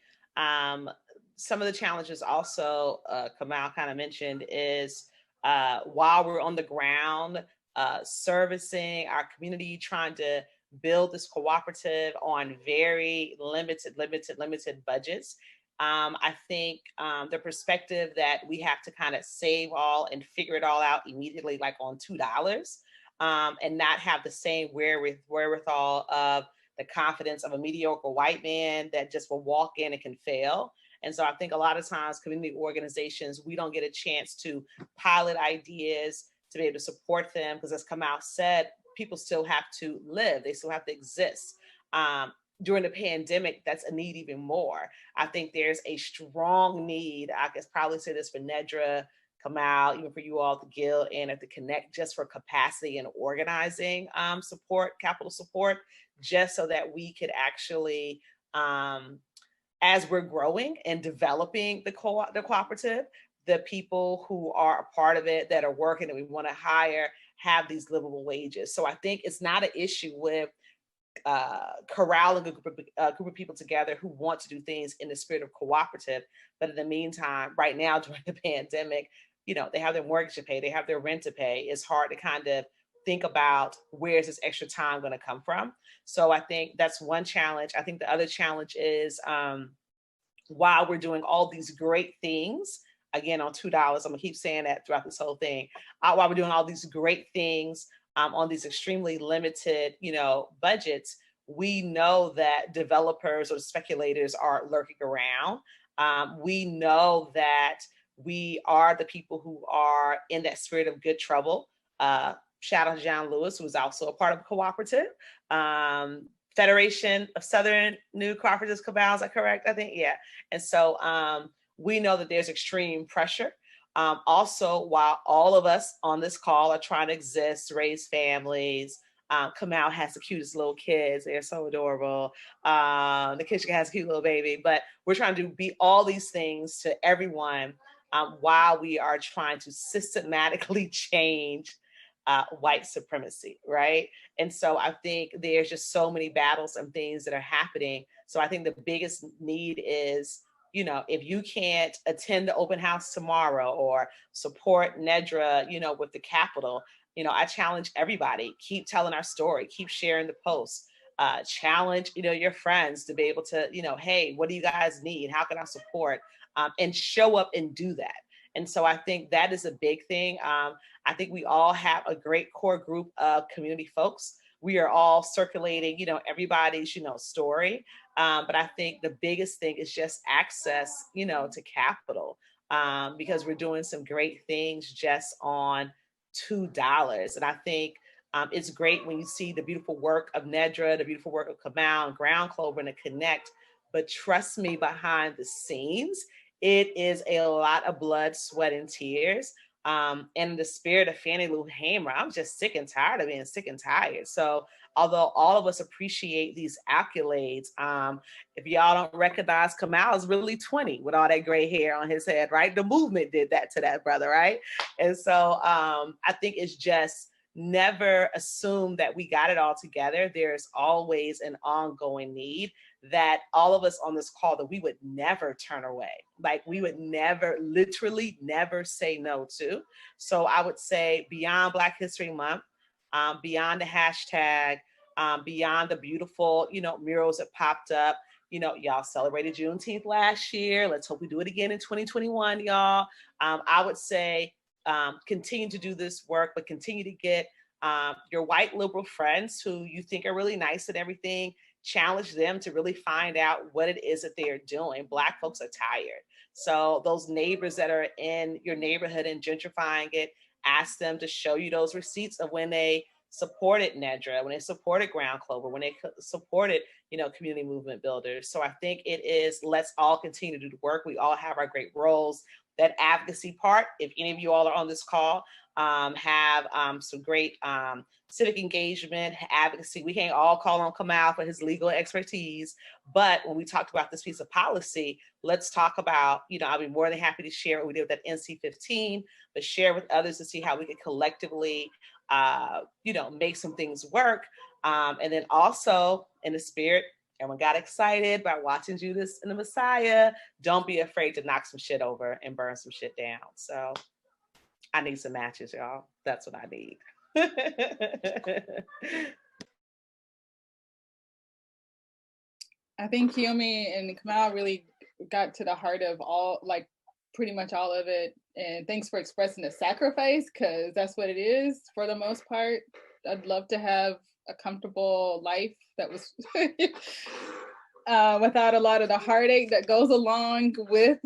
some of the challenges also Kamau kind of mentioned is while we're on the ground servicing our community, trying to build this cooperative on very limited budgets. I think the perspective that we have to kind of save all and figure it all out immediately, like on $2, and not have the same wherewithal of the confidence of a mediocre white man that just will walk in and can fail. And so I think a lot of times community organizations, we don't get a chance to pilot ideas, to be able to support them, because as Kamau said, people still have to live, they still have to exist. During the pandemic, that's a need even more. I think there's a strong need, I could probably say this for Nedra, Kamau, even for you all at the Guild and at the Kenekt, just for capacity and organizing support, capital support, just so that we could actually, as we're growing and developing the cooperative, the people who are a part of it that are working that we want to hire have these livable wages. So I think it's not an issue with corralling a group of people together who want to do things in the spirit of cooperative. But in the meantime, right now during the pandemic, you know, they have their mortgage to pay, they have their rent to pay. It's hard to kind of think about where's this extra time going to come from. So I think that's one challenge. I think the other challenge is while we're doing all these great things, again, on $2, I'm gonna keep saying that throughout this whole thing, while we're doing all these great things on these extremely limited, you know, budgets, we know that developers or speculators are lurking around. We know that we are the people who are in that spirit of good trouble. Shout out to John Lewis, who is also a part of a cooperative. Federation of Southern New Cooperatives, Cabal, is that correct? I think, yeah. And so we know that there's extreme pressure. Also, while all of us on this call are trying to exist, raise families, Kamau has the cutest little kids. They're so adorable. The kitchen has a cute little baby, but we're trying to be all these things to everyone while we are trying to systematically change white supremacy, right? And so I think there's just so many battles and things that are happening. So I think the biggest need is, you know, if you can't attend the open house tomorrow or support Nedra, you know, with the Capitol, you know, I challenge everybody, keep telling our story, keep sharing the posts, challenge, you know, your friends to be able to, you know, hey, what do you guys need? How can I support? And show up and do that. And so I think that is a big thing. I think we all have a great core group of community folks. We are all circulating, you know, everybody's, you know, story. But I think the biggest thing is just access, you know, to capital, because we're doing some great things just on $2. And I think it's great when you see the beautiful work of Nedra, the beautiful work of Kamau and Ground Clover and the Kenekt. But trust me, behind the scenes, it is a lot of blood, sweat, and tears. And in the spirit of Fannie Lou Hamer, I'm just sick and tired of being sick and tired. So although all of us appreciate these accolades, if y'all don't recognize, Kamau is really 20 with all that gray hair on his head, right? The movement did that to that brother, right? And so I think it's just never assume that we got it all together. There's always an ongoing need that all of us on this call that we would never turn away. Like we would never, literally never say no to. So I would say beyond Black History Month, beyond the hashtag, beyond the beautiful, you know, murals that popped up, you know, y'all celebrated Juneteenth last year. Let's hope we do it again in 2021, y'all. I would say continue to do this work, but continue to get your white liberal friends who you think are really nice and everything, challenge them to really find out what it is that they're doing. Black folks are tired. So those neighbors that are in your neighborhood and gentrifying it, ask them to show you those receipts of when they supported Nedra, when they supported Ground Clover, when they supported, you know, community movement builders. So I think it is, let's all continue to do the work. We all have our great roles. That advocacy part, if any of you all are on this call, have some great civic engagement, advocacy. We can't all call on Kamau for his legal expertise, but when we talked about this piece of policy, let's talk about, you know, I'll be more than happy to share what we did with that NC-15, but share with others to see how we could collectively, you know, make some things work. And then also in the spirit, everyone got excited by watching Judas and the Messiah. Don't be afraid to knock some shit over and burn some shit down. So I need some matches, y'all. That's what I need. I think Kiyomi and Kamau really got to the heart of all, like pretty much all of it. And thanks for expressing the sacrifice, because that's what it is for the most part. I'd love to have a comfortable life that was without a lot of the heartache that goes along with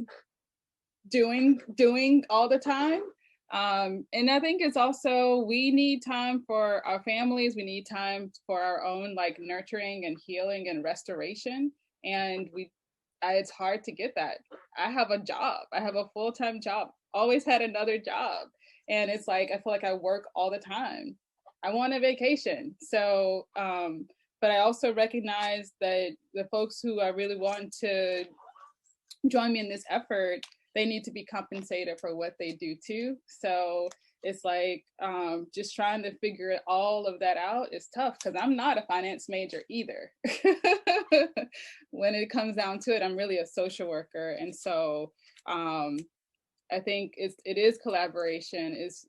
doing all the time. And I think it's also, we need time for our families. We need time for our own like nurturing and healing and restoration. And it's hard to get that. I have a job. I have a full-time job. Always had another job. And it's like, I feel like I work all the time. I want a vacation. So, but I also recognize that the folks who I really want to join me in this effort, they need to be compensated for what they do too. So it's like just trying to figure all of that out is tough, because I'm not a finance major either. When it comes down to it, I'm really a social worker. And so I think it is collaboration, is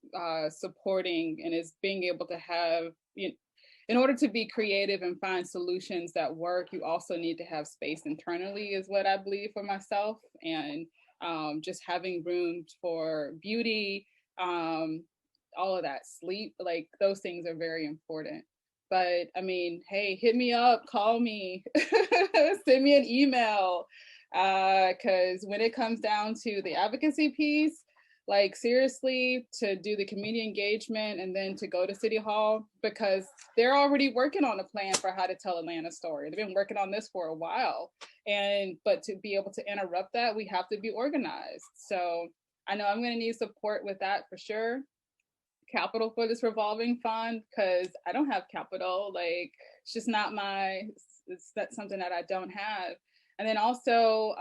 supporting, and is being able to have, in order to be creative and find solutions that work, you also need to have space internally, is what I believe for myself. And just having room for beauty, all of that, sleep, like those things are very important. But I mean, hey, hit me up, call me, send me an email. Because when it comes down to the advocacy piece, like seriously, to do the community engagement and then to go to City Hall, because they're already working on a plan for how to tell Atlanta's story. They've been working on this for a while. But to be able to interrupt that, we have to be organized. So I know I'm going to need support with that for sure. Capital for this revolving fund, because I don't have capital. Like, it's just not that's something that I don't have. And then also,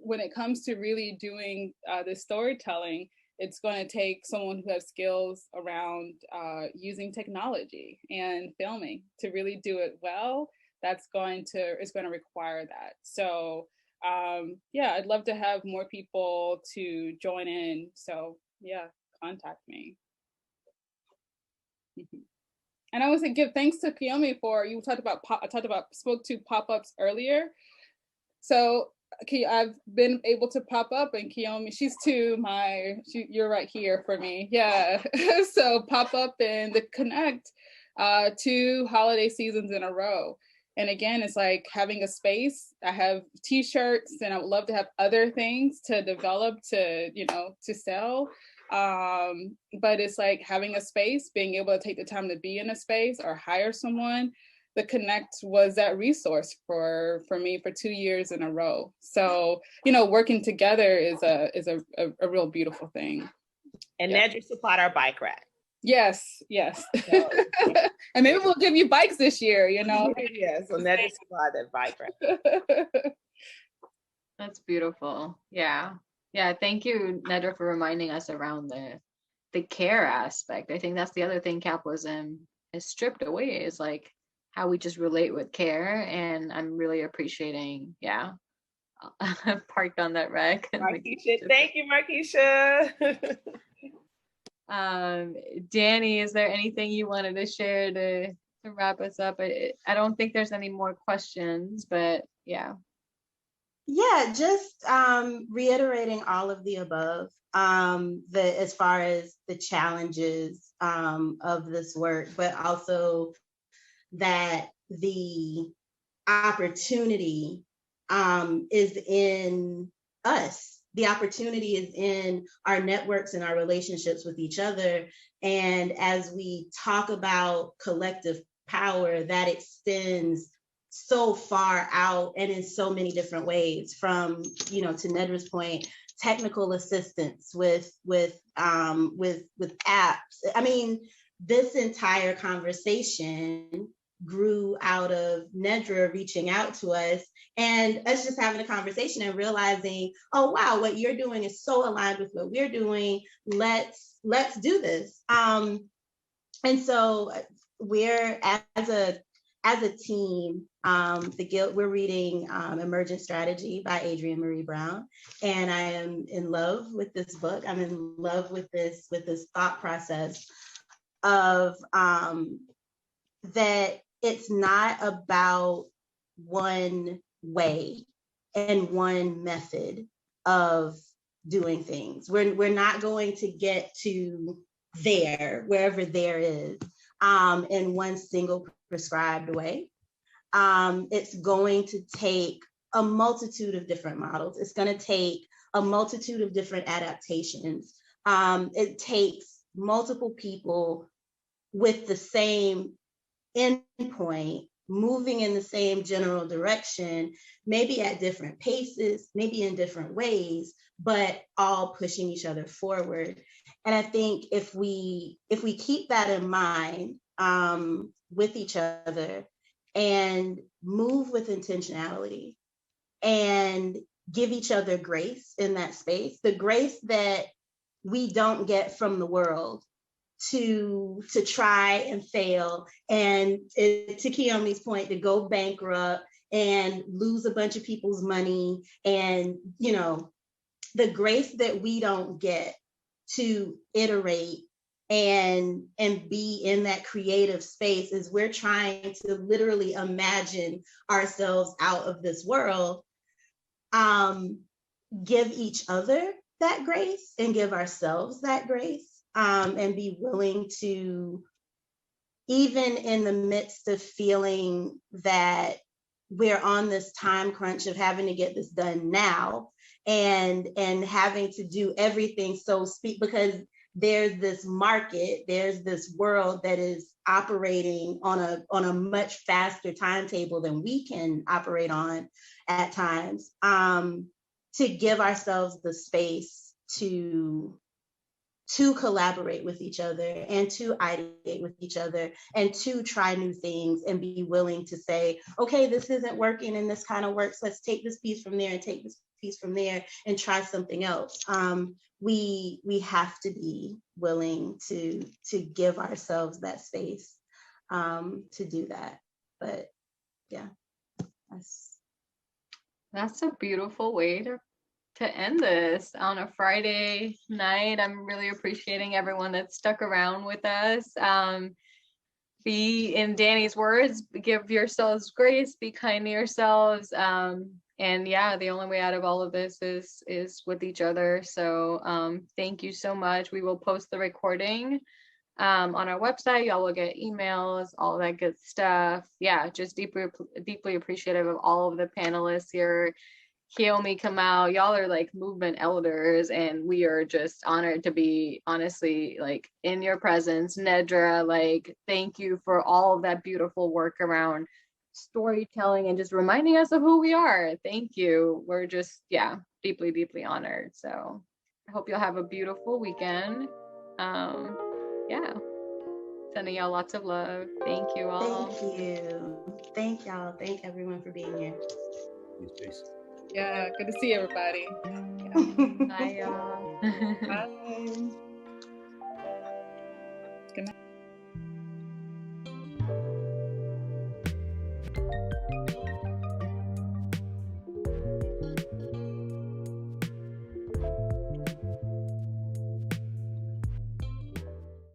when it comes to really doing this storytelling, it's going to take someone who has skills around using technology and filming to really do it well. It's going to require that. So I'd love to have more people to join in. So yeah, contact me. And I want to give thanks to Kiyomi for, spoke to pop-ups earlier. So I've been able to pop up, and Kiyomi, she's you're right here for me. Yeah. So pop up in the Kenekt 2 holiday seasons in a row. And again, it's like having a space. I have t-shirts, and I would love to have other things to develop to sell. But it's like having a space, being able to take the time to be in a space or hire someone. The Kenekt was that resource for me for 2 years in a row. So, working together is a real beautiful thing. And Nedra supplied our bike rack. Yes. And maybe we'll give you bikes this year, Yeah, so Nedra supplied that bike rack. That's beautiful. Yeah. Thank you, Nedra, for reminding us around the care aspect. I think that's the other thing capitalism is stripped away, is like how we just relate with care. And I'm really appreciating, parked on that wreck. Markeisha, thank you, Markeisha. Danny, is there anything you wanted to share to wrap us up? I don't think there's any more questions, but yeah. Yeah, just reiterating all of the above, as far as the challenges of this work, but also that the opportunity is in us. The opportunity is in our networks and our relationships with each other. And as we talk about collective power, that extends so far out and in so many different ways, from, to Nedra's point, technical assistance with apps. I mean, this entire conversation grew out of Nedra reaching out to us and us just having a conversation and realizing, oh wow, what you're doing is so aligned with what we're doing. Let's do this. And so we're as a team, the Guild, we're reading Emergent Strategy by Adrienne Marie Brown, and I am in love with this book. I'm in love with this thought process of that it's not about one way and one method of doing things. We're not going to get to there, wherever there is. in one single prescribed way. It's going to take a multitude of different models. It's going to take a multitude of different adaptations. It takes multiple people with the same endpoint, moving in the same general direction, maybe at different paces, maybe in different ways, but all pushing each other forward. And I think if we keep that in mind with each other and move with intentionality and give each other grace in that space, the grace that we don't get from the world to try and fail, and to Kiyomi's point, to go bankrupt and lose a bunch of people's money, and the grace that we don't get to iterate and be in that creative space as we're trying to literally imagine ourselves out of this world. Give each other that grace and give ourselves that grace, and be willing to, even in the midst of feeling that we're on this time crunch of having to get this done now and having to do everything so speed, because there's this market, there's this world that is operating on a much faster timetable than we can operate on at times, to give ourselves the space to collaborate with each other and to ideate with each other and to try new things and be willing to say, okay, this isn't working and this kind of works. Let's take this piece from there and take this piece from there and try something else. We have to be willing to give ourselves that space to do that. But yeah, that's a beautiful way to end this on a Friday night. I'm really appreciating everyone that stuck around with us. Be, in Danny's words, give yourselves grace, be kind to yourselves. And yeah, the only way out of all of this is with each other. So thank you so much. We will post the recording on our website. Y'all will get emails, all that good stuff. Yeah, just deeply appreciative of all of the panelists here. Kiyomi, Kamau, y'all are like movement elders, and we are just honored to be, honestly, like in your presence. Nedra, like, thank you for all of that beautiful work around storytelling and just reminding us of who we are. Thank you. We're just, yeah, deeply, deeply honored. So I hope you'll have a beautiful weekend. Yeah, sending y'all lots of love. Thank you all. Thank you. Thank y'all. Thank everyone for being here. Peace. Yeah, good to see everybody. Bye, y'all. Bye. Good night.